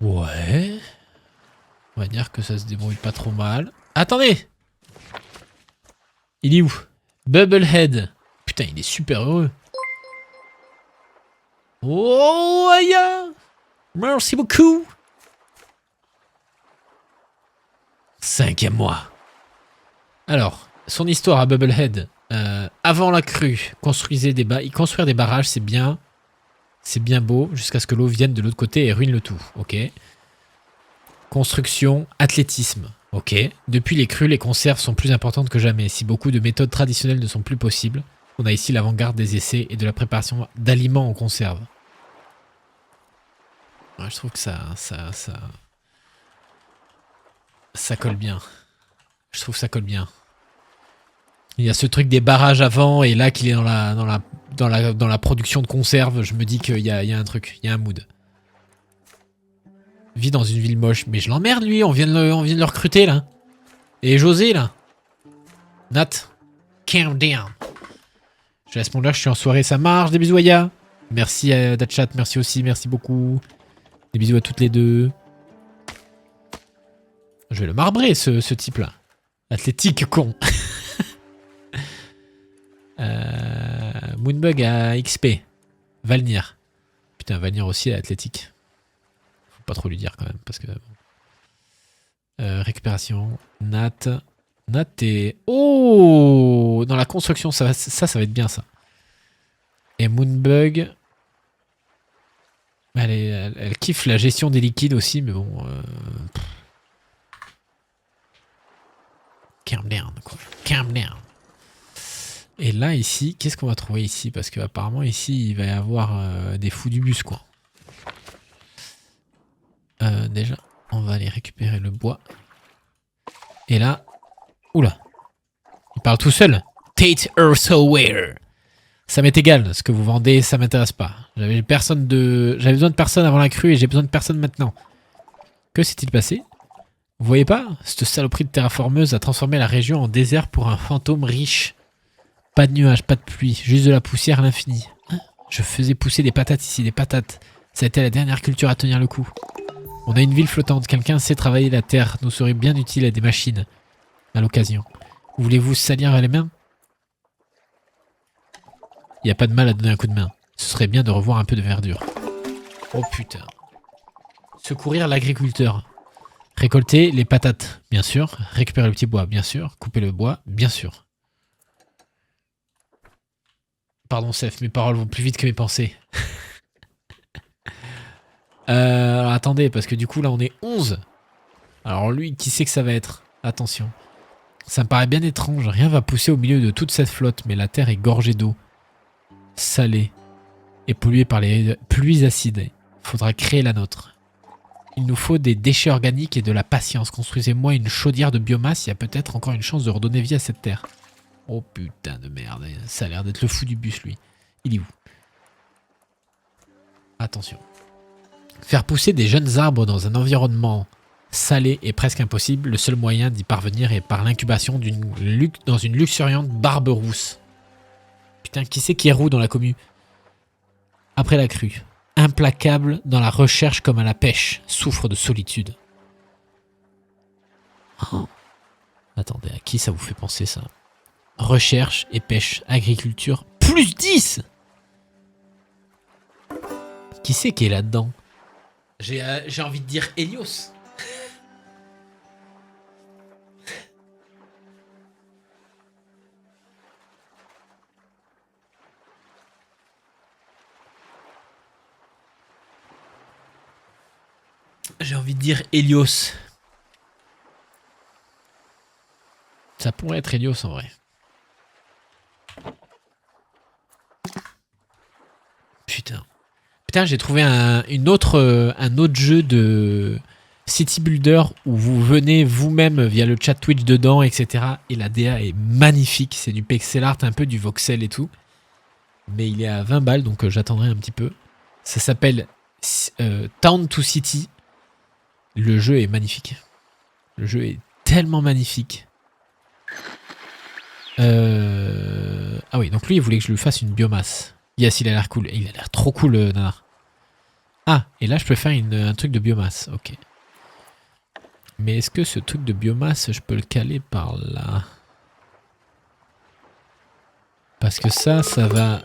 Ouais. On va dire que ça se débrouille pas trop mal. Attendez! Il est où? Bubblehead. Putain, il est super heureux. Oh, aïe! Merci beaucoup! 5e mois. Alors, son histoire à Bubblehead. Avant la crue, construire des barrages, c'est bien. C'est bien beau, jusqu'à ce que l'eau vienne de l'autre côté et ruine le tout. Ok. Construction, athlétisme. Ok. Depuis les crues, les conserves sont plus importantes que jamais. Si beaucoup de méthodes traditionnelles ne sont plus possibles, on a ici l'avant-garde des essais et de la préparation d'aliments en conserve. Ouais, je trouve que ça colle bien. Je trouve que ça colle bien. Il y a ce truc des barrages avant et là qu'il est dans la production de conserve, je me dis qu'il y a un truc, il y a un mood. Vit dans une ville moche, mais je l'emmerde lui, on vient de le recruter là. Et José là. Nat, calm down. Je laisse mon l'heure, je suis en soirée, ça marche, des bisous Aya. Merci à Datchat, merci aussi, merci beaucoup. Des bisous à toutes les deux. Je vais le marbrer ce type là. Athlétique con. Moonbug à XP. Valnir. Putain, Valnir aussi à athlétique. Faut pas trop lui dire quand même, parce que... récupération. Nat. Nat est... Oh! Dans la construction, ça va être bien, ça. Et Moonbug... Elle kiffe la gestion des liquides aussi, mais bon... Calm down, quoi. Calm down. Et là, ici, qu'est-ce qu'on va trouver ici? Parce qu'apparemment, ici, il va y avoir des fous du bus, quoi. Déjà, on va aller récupérer le bois. Et là... Oula. Il parle tout seul. Tate Earthware. Ça m'est égal. Ce que vous vendez, ça m'intéresse pas. J'avais besoin de personne avant la crue et j'ai besoin de personne maintenant. Que s'est-il passé? Vous voyez pas? Cette saloperie de terraformeuse a transformé la région en désert pour un fantôme riche. Pas de nuages, pas de pluie, juste de la poussière à l'infini. Je faisais pousser des patates ici, des patates. Ça a été la dernière culture à tenir le coup. On a une ville flottante, quelqu'un sait travailler la terre, nous serait bien utile à des machines. À l'occasion. Voulez-vous salir les mains? Y a pas de mal à donner un coup de main. Ce serait bien de revoir un peu de verdure. Oh putain. Secourir l'agriculteur. Récolter les patates, bien sûr. Récupérer le petit bois, bien sûr. Couper le bois, bien sûr. Pardon, Seth, mes paroles vont plus vite que mes pensées. Alors attendez, parce que du coup, là, on est 11. Alors lui, qui sait que ça va être? Attention. Ça me paraît bien étrange. Rien va pousser au milieu de toute cette flotte, mais la terre est gorgée d'eau. Salée. Et polluée par les pluies acides. Faudra créer la nôtre. Il nous faut des déchets organiques et de la patience. Construisez-moi une chaudière de biomasse. Il y a peut-être encore une chance de redonner vie à cette terre. Oh putain de merde. Ça a l'air d'être le fou du bus, lui. Il est où? Attention. Faire pousser des jeunes arbres dans un environnement salé est presque impossible. Le seul moyen d'y parvenir est par l'incubation dans une luxuriante barbe rousse. Putain, qui c'est qui est roux dans la commu? Après la crue. Implacable dans la recherche comme à la pêche. Souffre de solitude. Oh. Attendez, à qui ça vous fait penser ça? Recherche et pêche. Agriculture. Plus 10. Qui c'est qui est là-dedans? J'ai envie de dire Helios. J'ai envie de dire Helios. Ça pourrait être Helios en vrai. Putain. Putain, j'ai trouvé un autre jeu de City Builder où vous venez vous-même via le chat Twitch dedans, etc. Et la DA est magnifique. C'est du pixel art, un peu du voxel et tout. Mais il est à 20 balles, donc j'attendrai un petit peu. Ça s'appelle Town to City. Le jeu est magnifique. Le jeu est tellement magnifique. Ah oui, donc lui, il voulait que je lui fasse une biomasse. Yes, il a l'air cool. Il a l'air trop cool, Nanar. Ah, et là, je peux faire un truc de biomasse. Ok. Mais est-ce que ce truc de biomasse, je peux le caler par là? Parce que ça va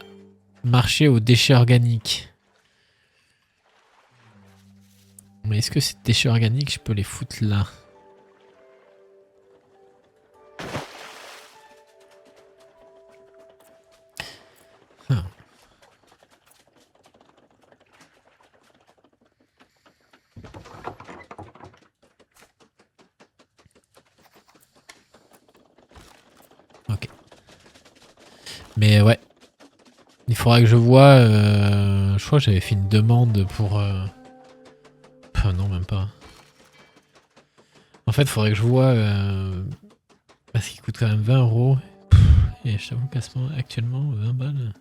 marcher aux déchets organiques. Mais est-ce que ces déchets organiques, je peux les foutre là? Ah. Ok. Mais ouais. Il faudra que je vois... je crois que j'avais fait une demande pour... non, même pas. En fait, il faudrait que je vois... parce qu'il coûte quand même 20 euros. Et je t'avoue qu'à ce moment, actuellement, 20 balles...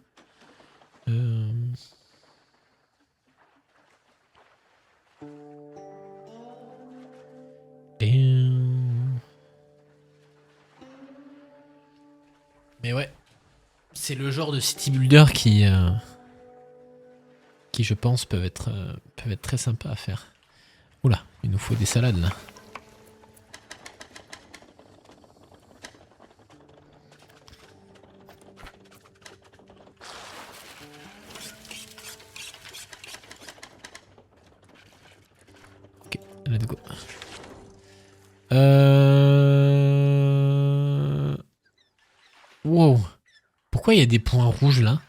Mais ouais. C'est le genre de city builder qui je pense peuvent être très sympa à faire. Oula, il nous faut des salades là. Ok, let's go. Wow. Pourquoi il y a des points rouges là?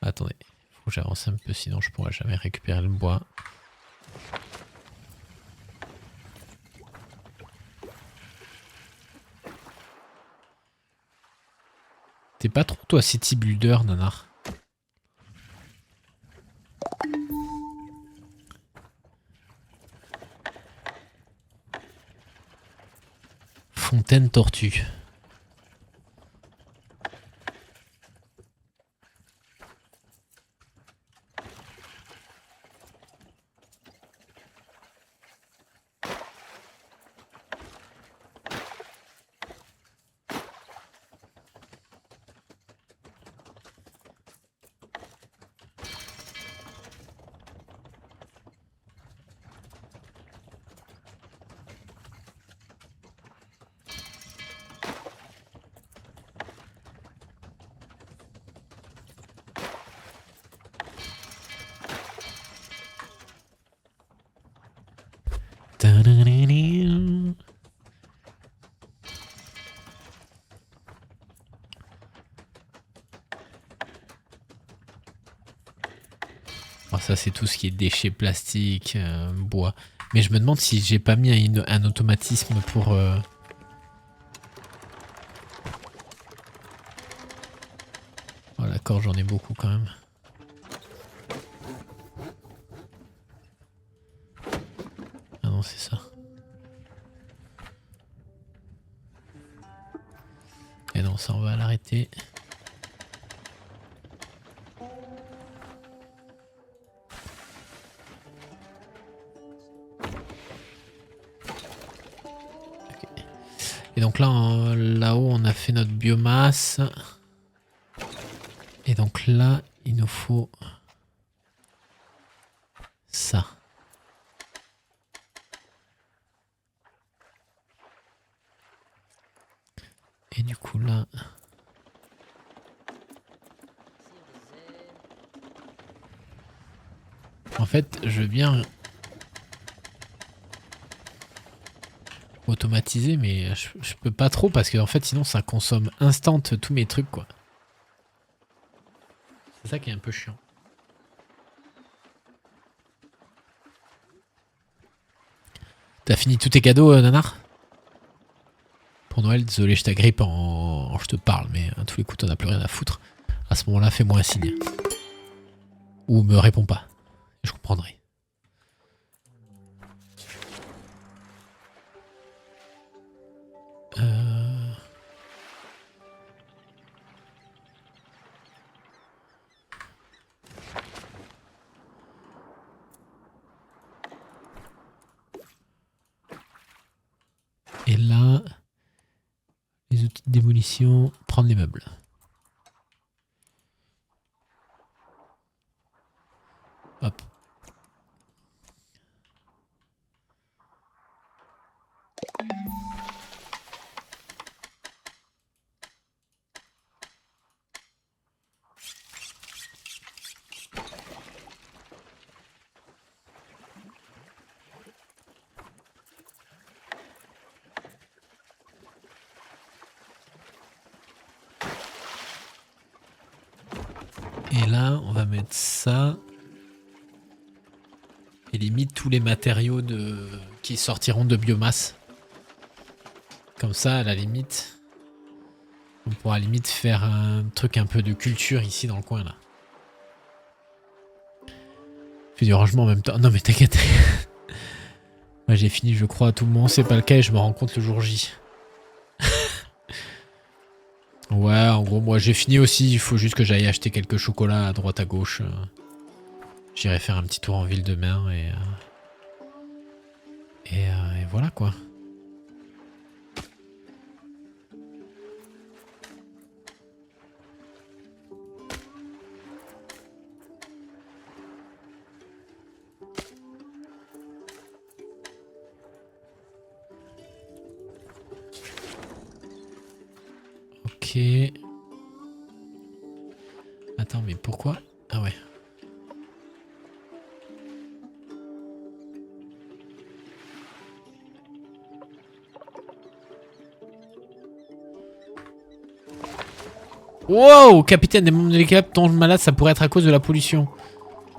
Attendez, faut que j'avance un peu sinon je pourrais jamais récupérer le bois. T'es pas trop toi city builder, nanar? Fontaine tortue. Alors ça c'est tout ce qui est déchets plastiques, bois. Mais je me demande si j'ai pas mis un automatisme pour... Oh d'accord, j'en ai beaucoup quand même. Ah non, c'est ça. Et non, ça on va l'arrêter. Et donc là, là-haut, on a fait notre biomasse. Et donc là, il nous faut ça. Et du coup là... En fait, je veux bien automatiser, mais je peux pas trop parce que en fait, sinon ça consomme instant tous mes trucs, quoi. C'est ça qui est un peu chiant. T'as fini tous tes cadeaux, Nanar? Pour Noël, désolé, je t'agrippe je te parle, mais à tous les coups, t'en as plus rien à foutre. À ce moment-là, fais-moi un signe. Ou me réponds pas. Je comprendrai. Et là, les outils de démolition, prendre les meubles. Hop. Et là, on va mettre ça. Et limite tous les matériaux qui sortiront de biomasse. Comme ça, à la limite, on pourra limite faire un truc un peu de culture ici dans le coin là. Fais du rangement en même temps. Non mais t'inquiète. Moi j'ai fini je crois, tout le monde c'est pas le cas et je me rends compte le jour J. Ouais, en gros moi j'ai fini aussi, il faut juste que j'aille acheter quelques chocolats à droite à gauche. J'irai faire un petit tour en ville demain et voilà quoi. Ok. Attends, mais pourquoi? Ah ouais. Wow! Capitaine, des membres de l'équipe tombent malades, ça pourrait être à cause de la pollution.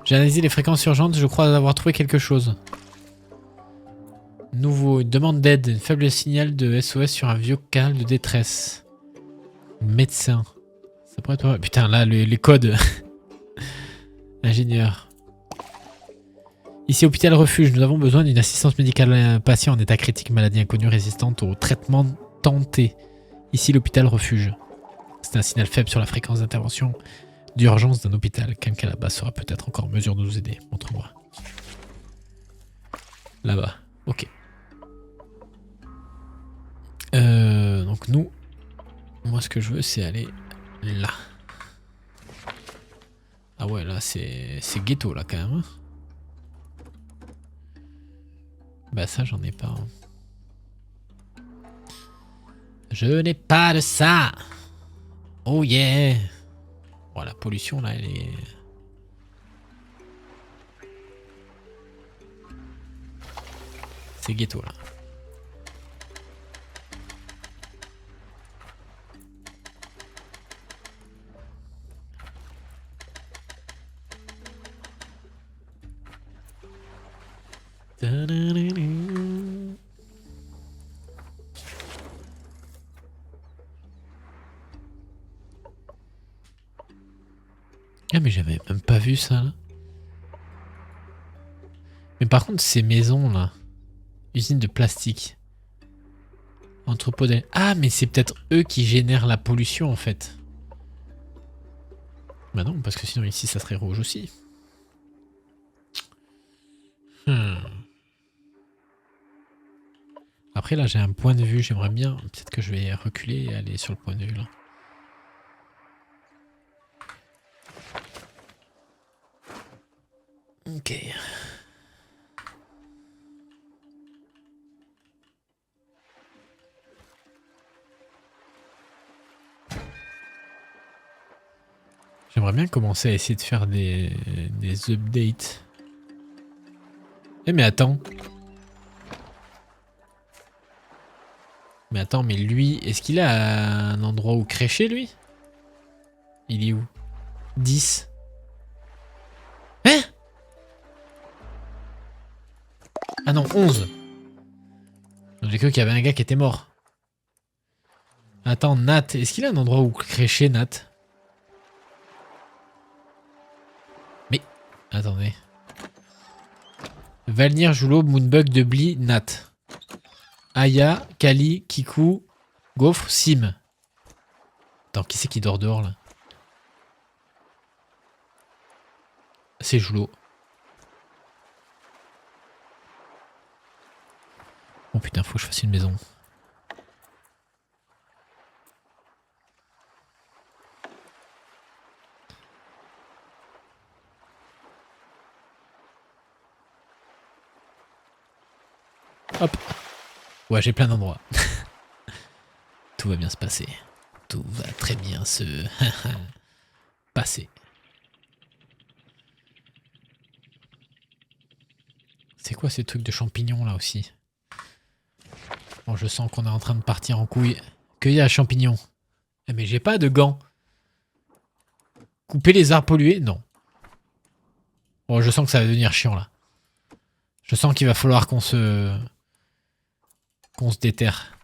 J'ai analysé les fréquences urgentes, je crois avoir trouvé quelque chose. Nouveau, une demande d'aide, un faible signal de SOS sur un vieux canal de détresse. Médecin. Ça pourrait être pas mal. Putain, là, les codes. Ingénieur. Ici, hôpital refuge, nous avons besoin d'une assistance médicale à un patient en état critique, maladie inconnue résistante au traitement tenté. Ici, l'hôpital refuge. C'est un signal faible sur la fréquence d'intervention d'urgence d'un hôpital. Quelqu'un là-bas sera peut-être encore en mesure de nous aider. Montre-moi. Là-bas. Ok. Donc nous, moi ce que je veux c'est aller là. Ah ouais là c'est ghetto là quand même. Hein. Bah ça j'en ai pas. Hein. Je n'ai pas de ça. Oh yeah. Bon la pollution là elle est... C'est ghetto là. Ah mais j'avais même pas vu ça là. Mais par contre ces maisons là, usine de plastique, entrepôt de... Ah mais c'est peut-être eux qui génèrent la pollution en fait. Bah non parce que sinon ici ça serait rouge aussi. Après là j'ai un point de vue, j'aimerais bien, peut-être que je vais reculer et aller sur le point de vue là. Ok. J'aimerais bien commencer à essayer de faire des updates. Eh mais attends. Mais attends, mais lui, est-ce qu'il a un endroit où crécher lui? Il est où? 10. Hein? Ah non, 11. J'ai cru qu'il y avait un gars qui était mort. Attends, Nat, est-ce qu'il a un endroit où crécher, Nat? Mais, attendez. Valnir, Joulot, Moonbug, Debly, Nat. Aya, Kali, Kiku, Gaufre, Sim. Attends, qui c'est qui dort dehors là? C'est Joulot. Oh putain, faut que je fasse une maison. Hop. Ouais, j'ai plein d'endroits. Tout va bien se passer. Tout va très bien se passer. C'est quoi ces trucs de champignons là aussi? Bon, je sens qu'on est en train de partir en couille. Cueillir à champignons. Eh, mais j'ai pas de gants. Couper les arbres pollués? Non. Bon, je sens que ça va devenir chiant là. Je sens qu'il va falloir qu'on se déterre.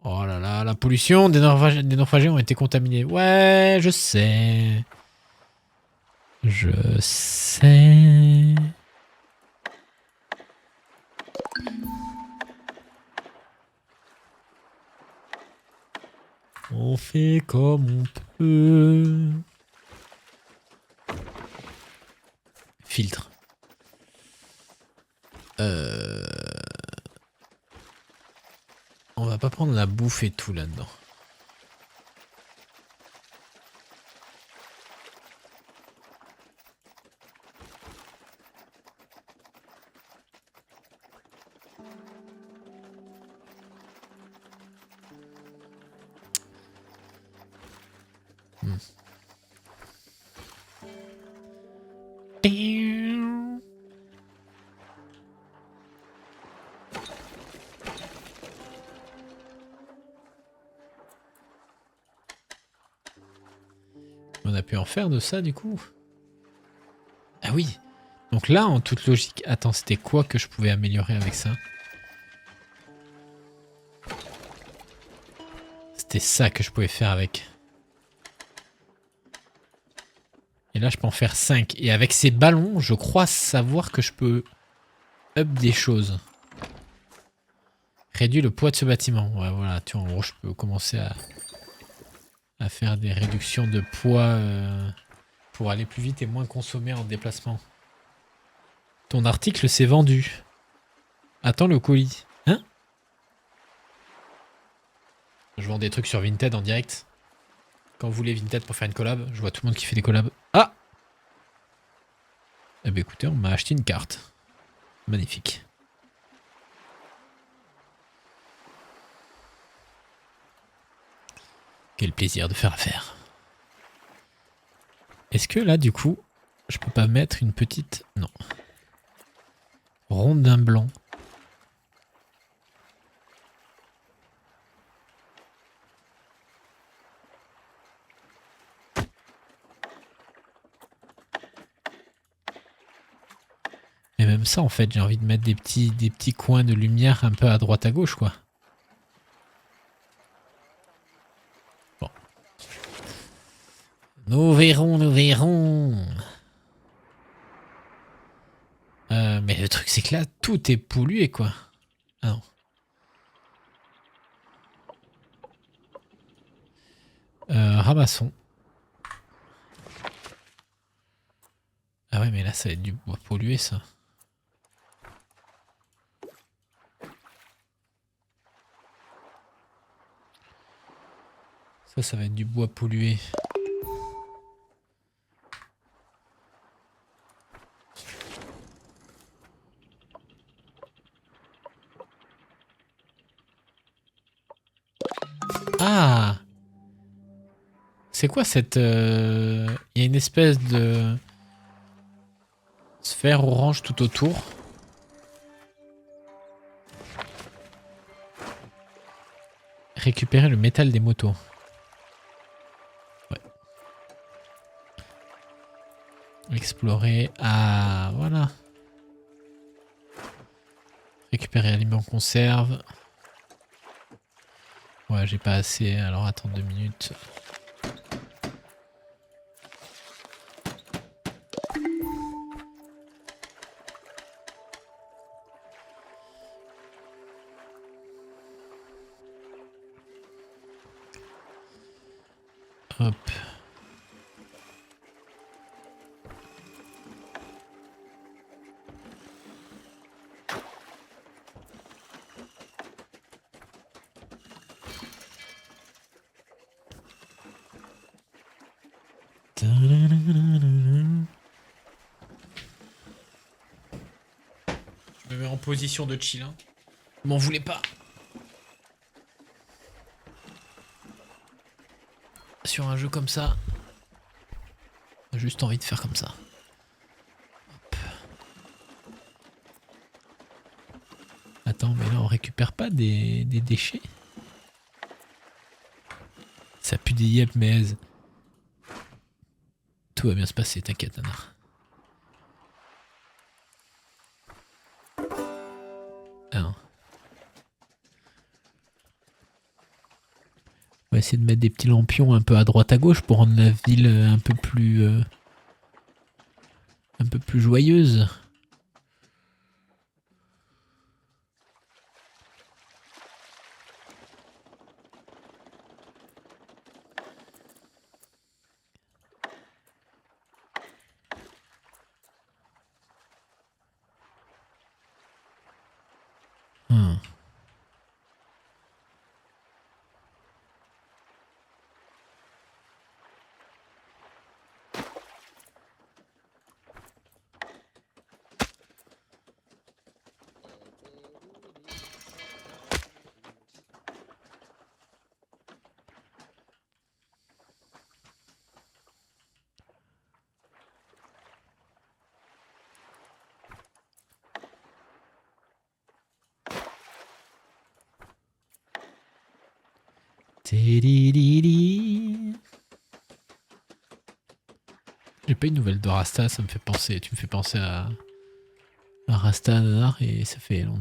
Oh là là, la pollution, des naufragés ont été contaminés. Ouais, je sais. Je sais. On fait comme on peut. Filtre. On va pas prendre la bouffe et tout là-dedans. On a pu en faire de ça du coup. Ah oui. Donc là, en toute logique... Attends, c'était quoi que je pouvais améliorer avec ça? C'était ça que je pouvais faire avec. Et là, je peux en faire 5. Et avec ces ballons, je crois savoir que je peux up des choses. Réduire le poids de ce bâtiment. Ouais, voilà. Tu vois, en gros, je peux commencer à faire des réductions de poids pour aller plus vite et moins consommer en déplacement. Ton article s'est vendu. Attends le colis. Hein? Je vends des trucs sur Vinted en direct. Quand vous voulez Vinted pour faire une collab, je vois tout le monde qui fait des collabs. Ah! Eh ben écoutez, on m'a acheté une carte. Magnifique. Quel plaisir de faire affaire. Est-ce que là, du coup, je peux pas mettre une petite... Non. Rondin blanc. Mais même ça en fait, j'ai envie de mettre des petits coins de lumière un peu à droite à gauche quoi. Bon. Nous verrons, nous verrons. Mais le truc c'est que là tout est pollué quoi. Ah non. Ramassons. Ah ouais mais là ça va être du bois pollué ça. Ça va être du bois pollué. Ah! C'est quoi cette... Il y a une espèce de sphère orange tout autour. Récupérer le métal des motos. Ouais. Explorer. Ah, voilà. Récupérer aliments conserve. Ouais, j'ai pas assez, alors attends 2 minutes. Hop. Je me mets en position de chill. Hein. M'en voulez pas. Sur un jeu comme ça, j'ai juste envie de faire comme ça. Hop. Attends, mais là on récupère pas des déchets. Ça pue des yep, mais tout va bien se passer, t'inquiète, Anna. Ah non. On va essayer de mettre des petits lampions un peu à droite à gauche pour rendre la ville un peu plus joyeuse. Hmm. J'ai pas une nouvelle de Rasta, ça me fait penser. Tu me fais penser à Rasta Nanar et ça fait un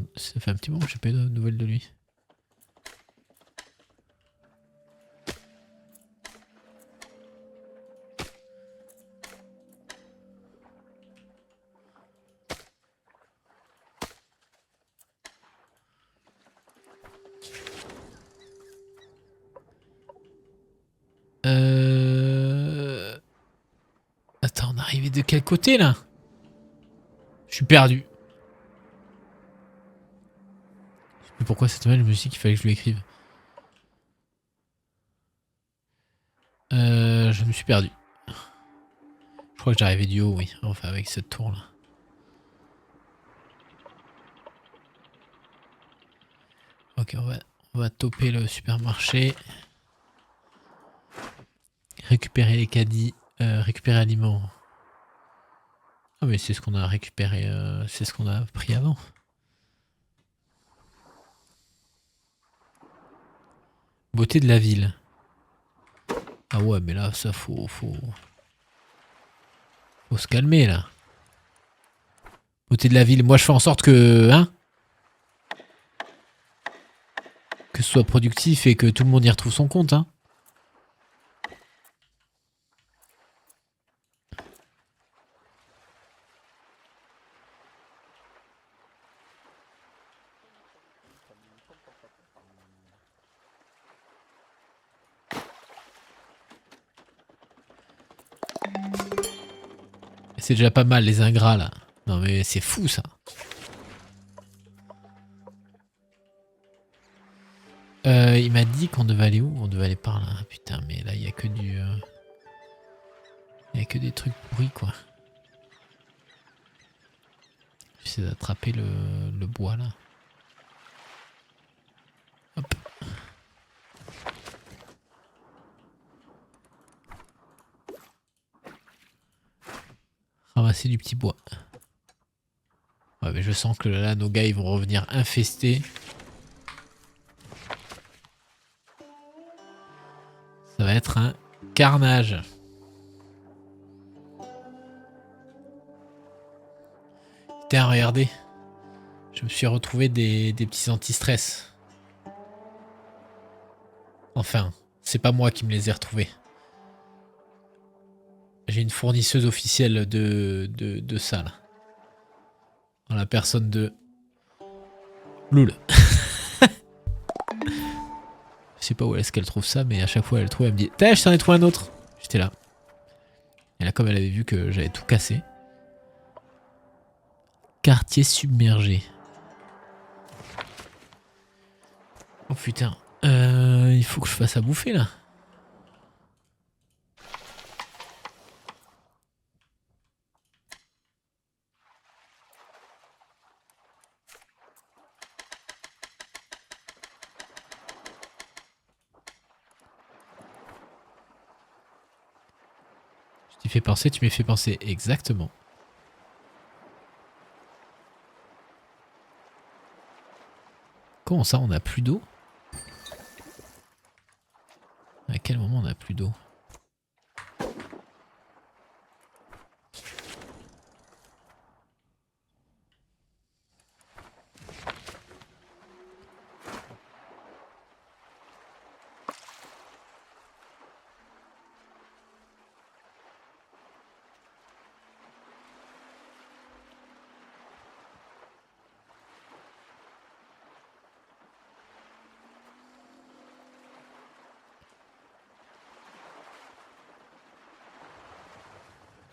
petit moment que j'ai pas eu de nouvelles de lui. Attends, on est arrivé de quel côté là? Je suis perdu. Je sais plus pourquoi cette semaine je me suis dit qu'il fallait que je lui écrive. Je me suis perdu. Je crois que j'arrivais du haut, oui. Enfin, avec cette tour là. Ok, on va toper le supermarché. Récupérer les caddies. Récupérer aliments. Ah mais c'est ce qu'on a récupéré. C'est ce qu'on a pris avant. Beauté de la ville. Ah ouais, mais là, ça faut se calmer là. Côté de la ville, moi je fais en sorte que... Hein, que ce soit productif et que tout le monde y retrouve son compte. Hein. C'est déjà pas mal les ingrats là. Non mais c'est fou ça. Il m'a dit qu'on devait aller où? On devait aller par là. Putain mais là il y a que du... Il y a que des trucs pourris quoi. J'essaie d'attraper le bois là. Hop. Ramasser du petit bois. Ouais mais je sens que là nos gars ils vont revenir infestés. Ça va être un carnage. Putain regardez. Je me suis retrouvé des petits anti-stress. Enfin, c'est pas moi qui me les ai retrouvés. J'ai une fournisseuse officielle de ça là. Dans la personne de... Loul. Je sais pas où est-ce qu'elle trouve ça, mais à chaque fois elle trouve, elle me dit t'as, je t'en ai trouvé un autre. J'étais là. Et là, comme elle avait vu que j'avais tout cassé. Quartier submergé. Oh putain. Il faut que je fasse à bouffer là. Je t'y fais penser, tu m'y fais penser. Exactement. Comment ça, on n'a plus d'eau? À quel moment on n'a plus d'eau?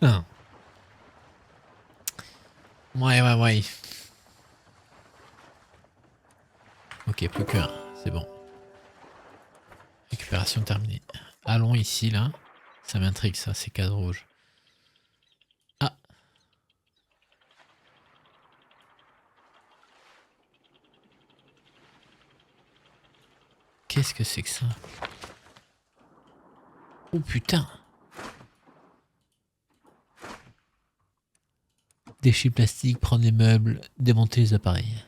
Ah. Ouais. Ok, plus qu'un. C'est bon. Récupération terminée. Allons ici, là. Ça m'intrigue, ça, ces cases rouges. Ah. Qu'est-ce que c'est que ça? Oh putain. Déchets plastiques, prendre les meubles, démonter les appareils.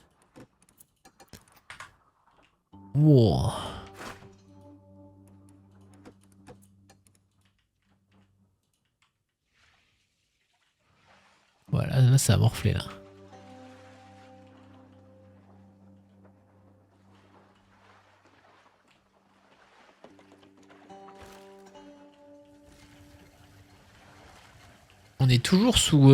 Wow. Voilà, là ça a morflé là. On est toujours sous...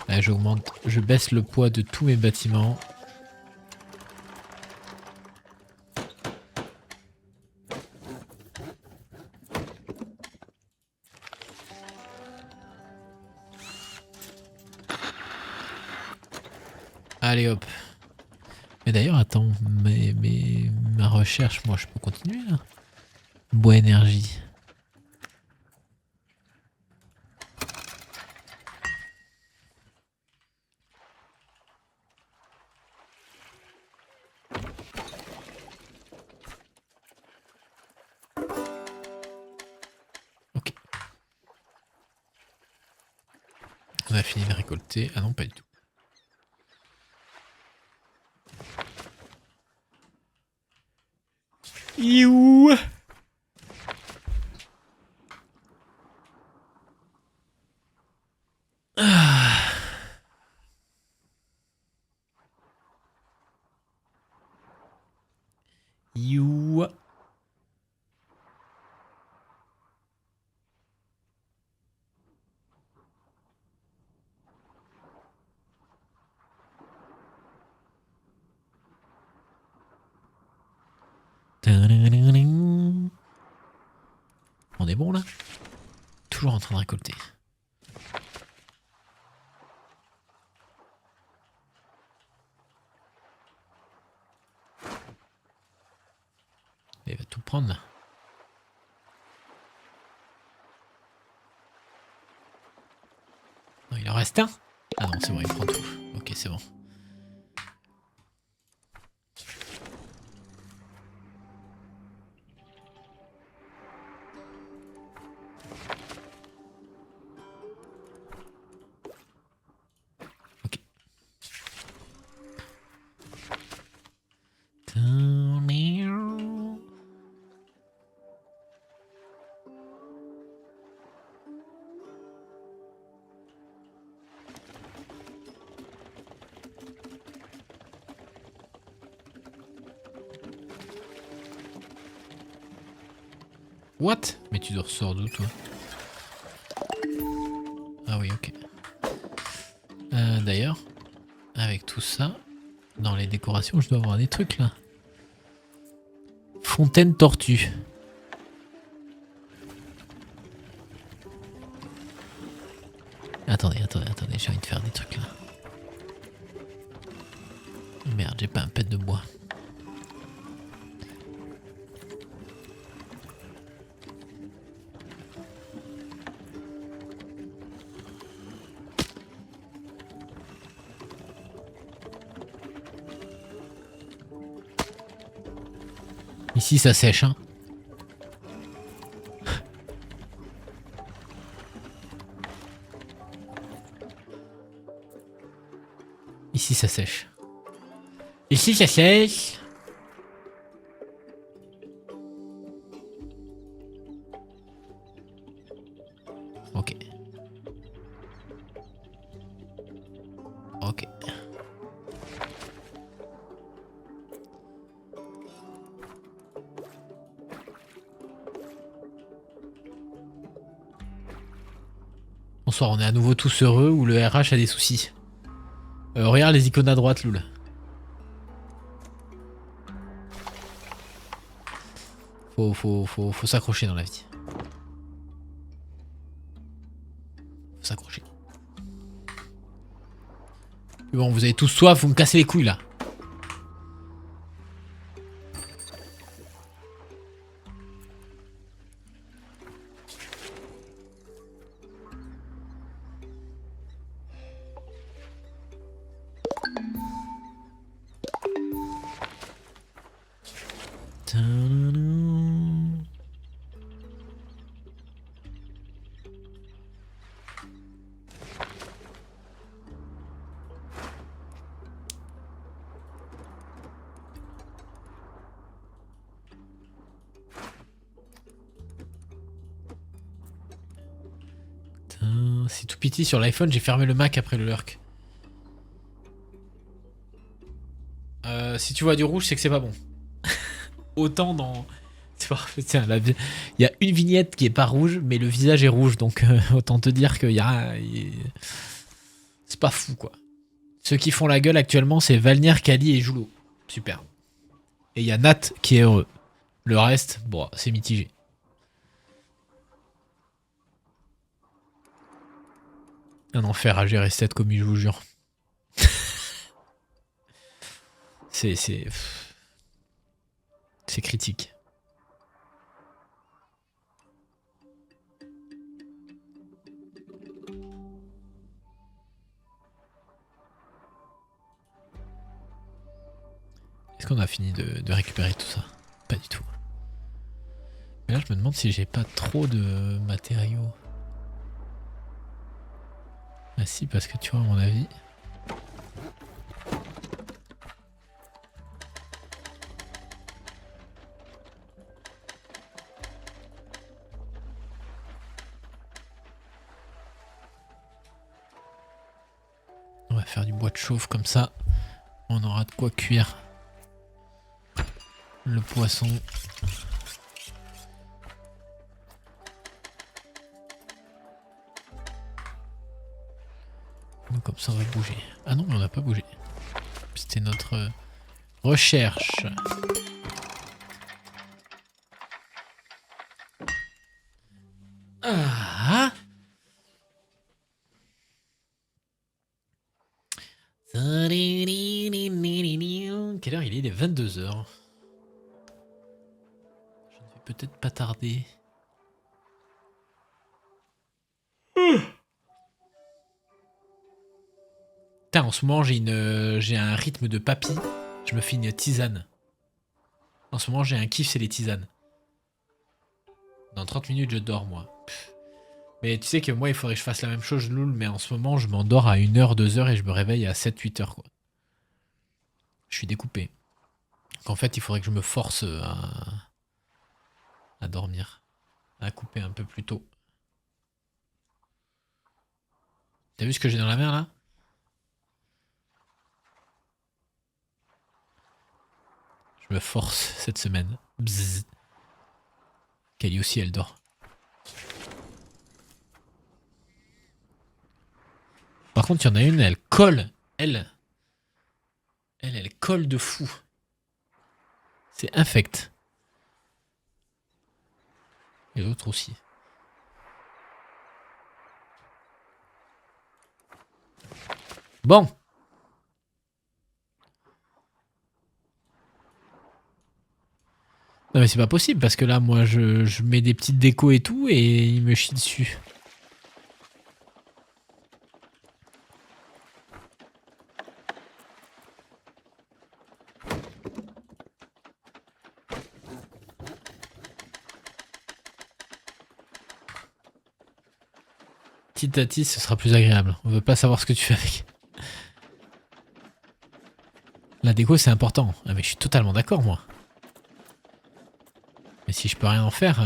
Là, j'augmente, je baisse le poids de tous mes bâtiments. Allez hop. Mais d'ailleurs, attends, ma recherche, moi je peux continuer là. Bois énergie. Ok. On a fini de récolter. Ah non, pas du tout. Iouh. Ah. You. On est bon là? Toujours en train de récolter. Il va tout prendre là. Non, il en reste un? Ah non, c'est bon, il prend tout. Ok, c'est bon. Ok. What? Mais tu ressors d'où toi? Ah oui, ok. D'ailleurs, avec tout ça, dans les décorations, je dois avoir des trucs là. Fontaine tortue. Attendez, j'ai envie de faire des trucs là. Merde, j'ai pas un pet de bois. Ici ça sèche hein. Ici ça sèche. Ici ça sèche. Ok. Ok. Bonsoir, on est à nouveau tous heureux ou le RH a des soucis. Regarde les icônes à droite, Loul. Faut s'accrocher dans la vie. Faut s'accrocher. Bon, vous avez tous soif, vous me cassez les couilles là. C'est tout petit sur l'iPhone, j'ai fermé le Mac après le lurk. Si tu vois du rouge, c'est que c'est pas bon. Autant dans... Tiens, il y a une vignette qui est pas rouge, mais le visage est rouge, donc autant te dire qu'il y a... C'est pas fou, quoi. Ceux qui font la gueule actuellement, c'est Valnier, Kali et Joulot. Super. Et il y a Nat qui est heureux. Le reste, bon, c'est mitigé. Un enfer à gérer cette commu, je vous jure. C'est critique. Est-ce qu'on a fini de récupérer tout ça? Pas du tout. Mais là, je me demande si j'ai pas trop de matériaux. Ah si, parce que tu vois, à mon avis... faire du bois de chauffe comme ça. On aura de quoi cuire le poisson. Comme ça on va bouger. Ah non mais on n'a pas bougé. C'était notre recherche. Ah. Quelle heure il est? Il est 22 h. Je ne vais peut-être pas tarder. Putain, en ce moment j'ai un rythme de papy. Je me fais une tisane. En ce moment j'ai un kiff, c'est les tisanes. Dans 30 minutes je dors moi. Mais tu sais que moi il faudrait que je fasse la même chose, je loule, mais en ce moment je m'endors à 1 h, 2 h et je me réveille à 7-8 h quoi. Je suis découpé. Donc en fait il faudrait que je me force à dormir. À couper un peu plus tôt. T'as vu ce que j'ai dans la mer là? Je me force cette semaine. Bzzz. Kelly aussi elle dort. Par contre il y en a une, elle colle. Elle colle de fou. C'est infect. Et l'autre aussi. Bon. Non mais c'est pas possible parce que là moi je mets des petites décos et tout et il me chie dessus. Petit à petit ce sera plus agréable. On veut pas savoir ce que tu fais avec. La déco c'est important. Ah mais je suis totalement d'accord moi. Mais si je peux rien en faire...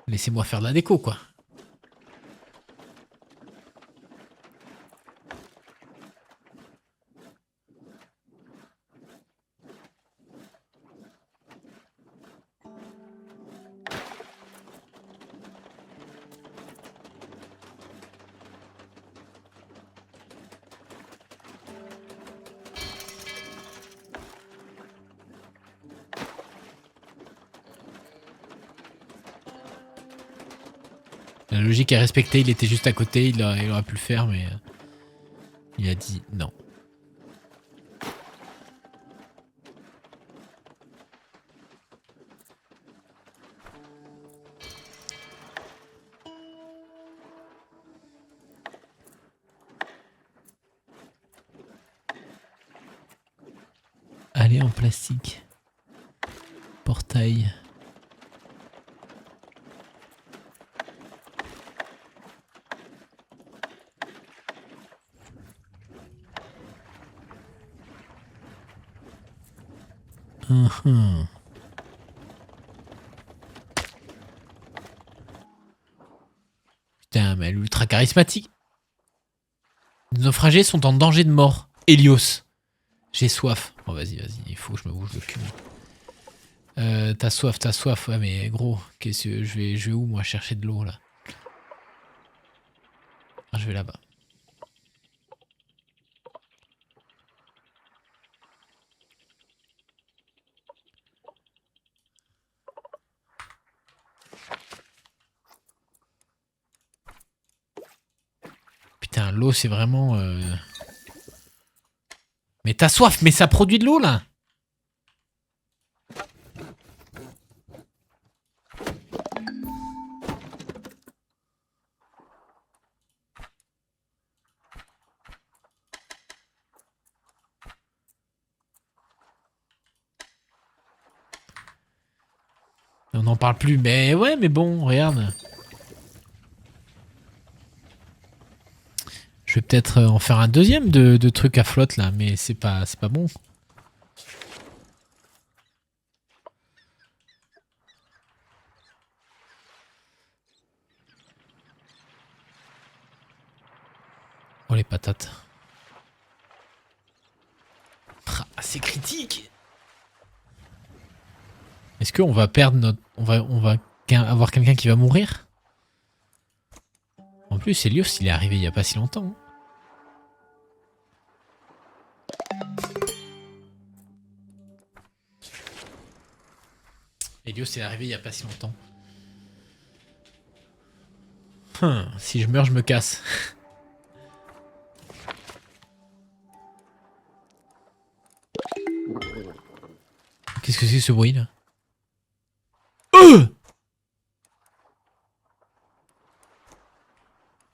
Laissez-moi faire de la déco quoi. La logique est respectée, il était juste à côté, il aurait pu le faire mais... il a dit non. Allez en plastique. Portail. Putain, mais elle est ultra charismatique. Les naufragés sont en danger de mort. Hélios. J'ai soif. Bon, vas-y, il faut que je me bouge le cul. T'as soif. Ouais, mais gros, qu'est-ce que je vais où moi chercher de l'eau là? Ah, je vais là-bas. Putain, l'eau c'est vraiment... Mais t'as soif, mais ça produit de l'eau là. On n'en parle plus, mais ouais, mais bon, regarde. Je vais peut-être en faire un deuxième de trucs à flotte là, mais c'est pas bon. Oh les patates. Ah, c'est critique. Est-ce qu'on va perdre notre... On va avoir quelqu'un qui va mourir? En plus, Helios, il est arrivé il y a pas si longtemps. Helios est arrivé il y a pas si longtemps. Si je meurs, je me casse. Qu'est-ce que c'est ce bruit là?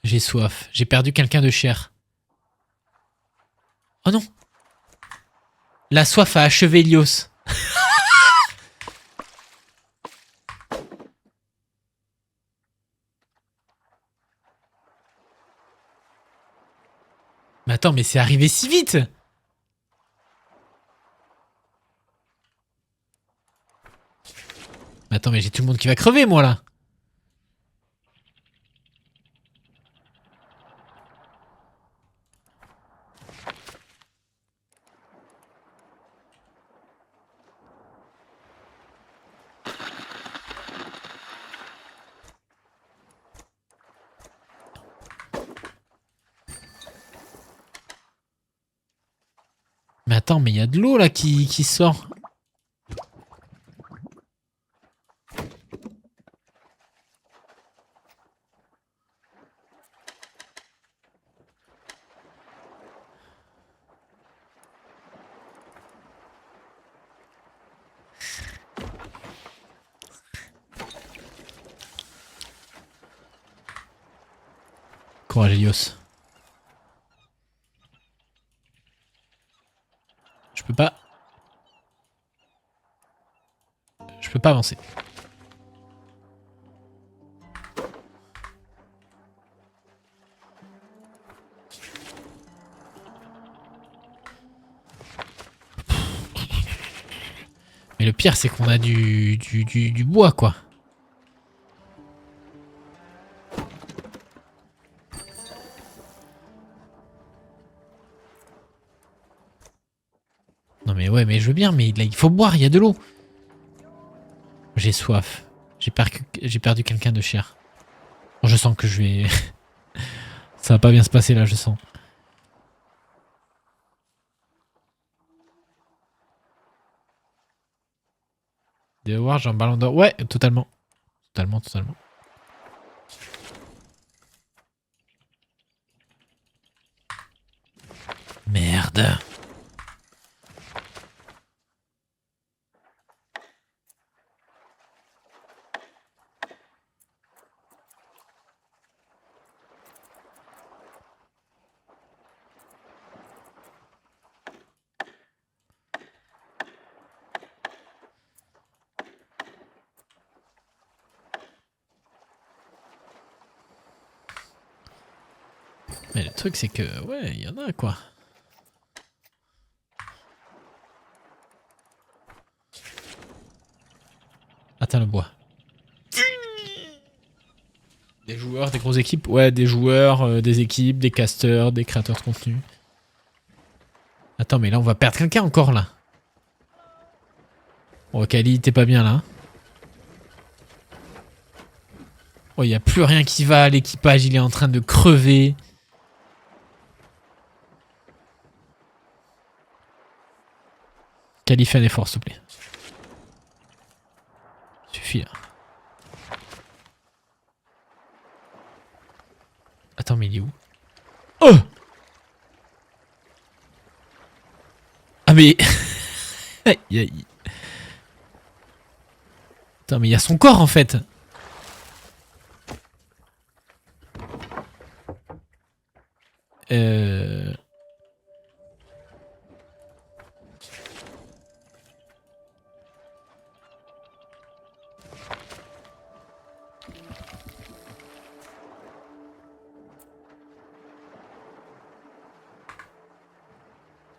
J'ai soif. J'ai perdu quelqu'un de cher. Oh non! La soif a achevé Helios. Mais attends, mais c'est arrivé si vite! Mais attends, mais j'ai tout le monde qui va crever, moi, là! Mais attends, mais il y a de l'eau, là, qui sort. Courage, Helios. Je peux pas... Je peux pas avancer. Mais le pire, c'est qu'on a du bois, quoi. Non mais ouais, mais je veux bien, mais là, il faut boire, il y a de l'eau. J'ai soif. J'ai perdu quelqu'un de cher. Bon, je sens que je vais... Ça va pas bien se passer, là, je sens. De voir, j'ai un ballon d'or. Ouais, totalement. Totalement. Merde. Mais le truc, c'est que... Ouais, il y en a, quoi. Atteins le bois. Des joueurs, des grosses équipes? Ouais, des joueurs, des équipes, des casteurs, des créateurs de contenu. Attends, mais là, on va perdre quelqu'un encore, là. Oh, Kali, t'es pas bien, là. Oh, il n'y a plus rien qui va. L'équipage, il est en train de crever. Kali, fais un effort, s'il te plaît. Suffit, là. Attends, mais il est où? Oh! Ah, mais... Attends, mais il y a son corps, en fait.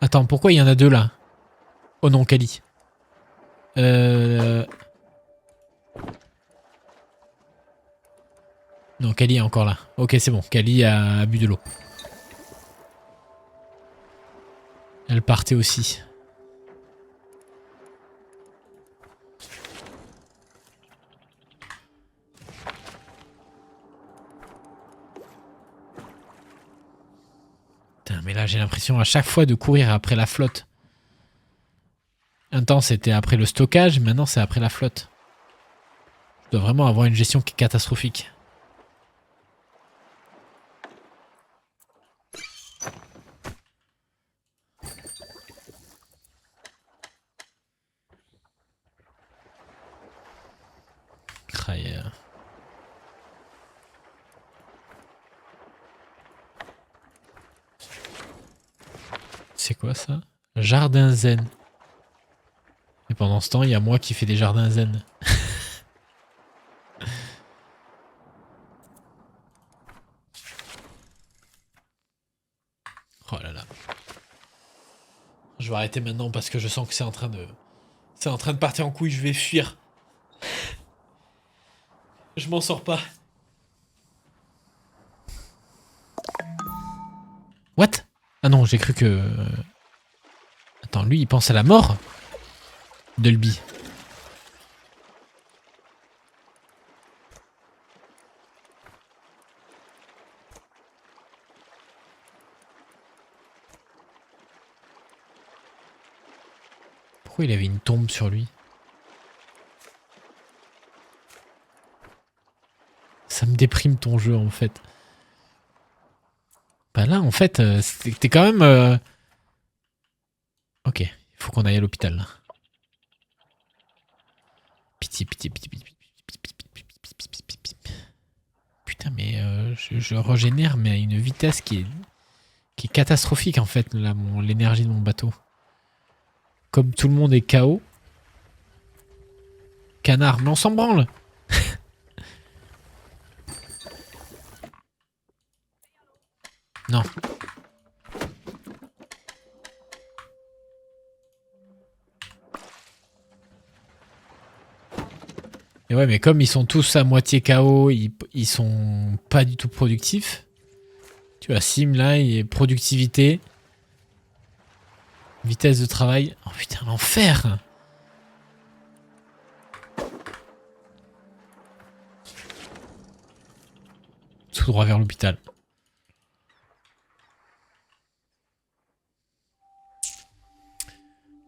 Attends, pourquoi il y en a deux, là? Oh non, Kali. Non, Kali est encore là. Ok, c'est bon. Kali a bu de l'eau. Elle partait aussi. Putain, mais là j'ai l'impression à chaque fois de courir après la flotte. Un temps c'était après le stockage, maintenant c'est après la flotte. Je dois vraiment avoir une gestion qui est catastrophique. C'est quoi ça? Jardin zen. Et pendant ce temps, il y a moi qui fais des jardins zen. Oh là là. Je vais arrêter maintenant parce que je sens que c'est en train de... C'est en train de partir en couille, je vais fuir. Je m'en sors pas. What? Ah non, j'ai cru que... Attends, lui, il pense à la mort? Dolby. Pourquoi il avait une tombe sur lui? Ça me déprime ton jeu en fait. Bah là en fait, t'es quand même... Ok, il faut qu'on aille à l'hôpital là. Pitié, pitié, pitié, pitié. Putain mais je régénère mais à une vitesse qui est catastrophique en fait là, l'énergie de mon bateau. Comme tout le monde est KO. Canard, mais on s'en branle. Non. Et ouais, mais comme ils sont tous à moitié KO, ils sont pas du tout productifs. Tu vois, Sim là, il est productivité. Vitesse de travail. Oh putain, l'enfer! Tout droit vers l'hôpital.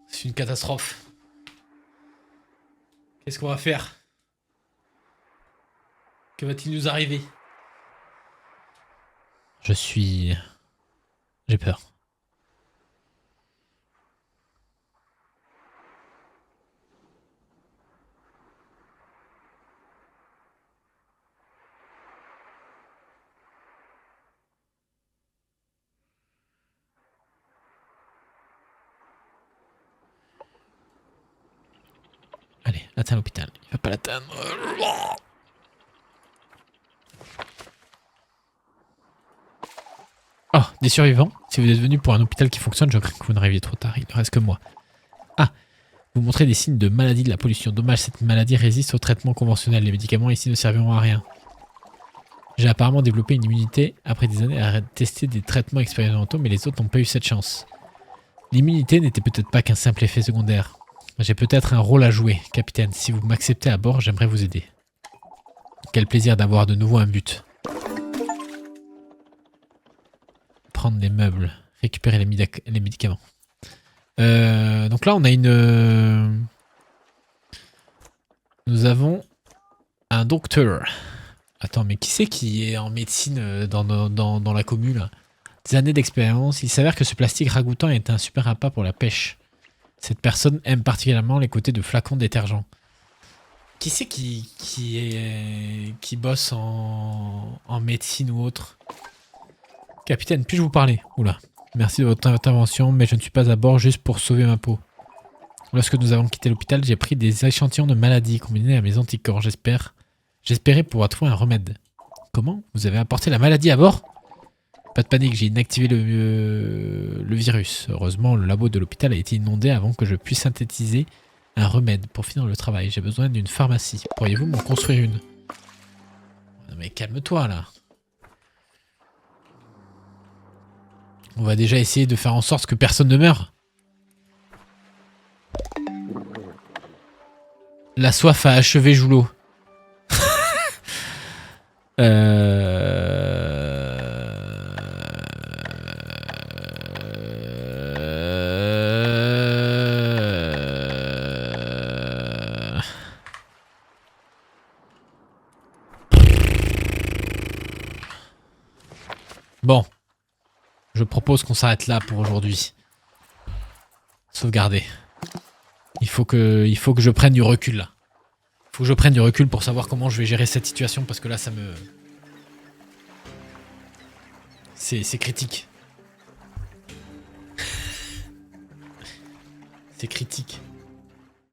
C'est une catastrophe. Qu'est-ce qu'on va faire? Que va-t-il nous arriver? J'ai peur. Allez, atteins l'hôpital. Il va pas l'atteindre. Oh, des survivants. Si vous êtes venu pour un hôpital qui fonctionne, je crains que vous n'arriviez trop tard. Il ne reste que moi. Ah, vous montrez des signes de maladie de la pollution. Dommage, cette maladie résiste au traitement conventionnel. Les médicaments ici ne serviront à rien. J'ai apparemment développé une immunité après des années à tester des traitements expérimentaux, mais les autres n'ont pas eu cette chance. L'immunité n'était peut-être pas qu'un simple effet secondaire. J'ai peut-être un rôle à jouer, capitaine. Si vous m'acceptez à bord, j'aimerais vous aider. Quel plaisir d'avoir de nouveau un but. Prendre des meubles, récupérer les médicaments. Donc là, on a une... Nous avons un docteur. Attends, mais qui c'est qui est en médecine dans la commune là? Des années d'expérience. Il s'avère que ce plastique ragoûtant est un super appât pour la pêche. Cette personne aime particulièrement les côtés de flacons détergents. Qui c'est qui bosse en médecine ou autre? Capitaine, puis-je vous parler? Oula. Merci de votre intervention, mais je ne suis pas à bord juste pour sauver ma peau. Lorsque nous avons quitté l'hôpital, j'ai pris des échantillons de maladies combinés à mes anticorps. J'espérais pouvoir trouver un remède. Comment? Vous avez apporté la maladie à bord? Pas de panique, j'ai inactivé le virus. Heureusement, le labo de l'hôpital a été inondé avant que je puisse synthétiser un remède pour finir le travail. J'ai besoin d'une pharmacie. Pourriez-vous m'en construire une? Non mais calme-toi là. On va déjà essayer de faire en sorte que personne ne meure. La soif a achevé Joulot. Bon. Je propose qu'on s'arrête là pour aujourd'hui. Sauvegarder. Il faut que je prenne du recul là. Il faut que je prenne du recul pour savoir comment je vais gérer cette situation parce que là ça me... C'est critique. C'est critique.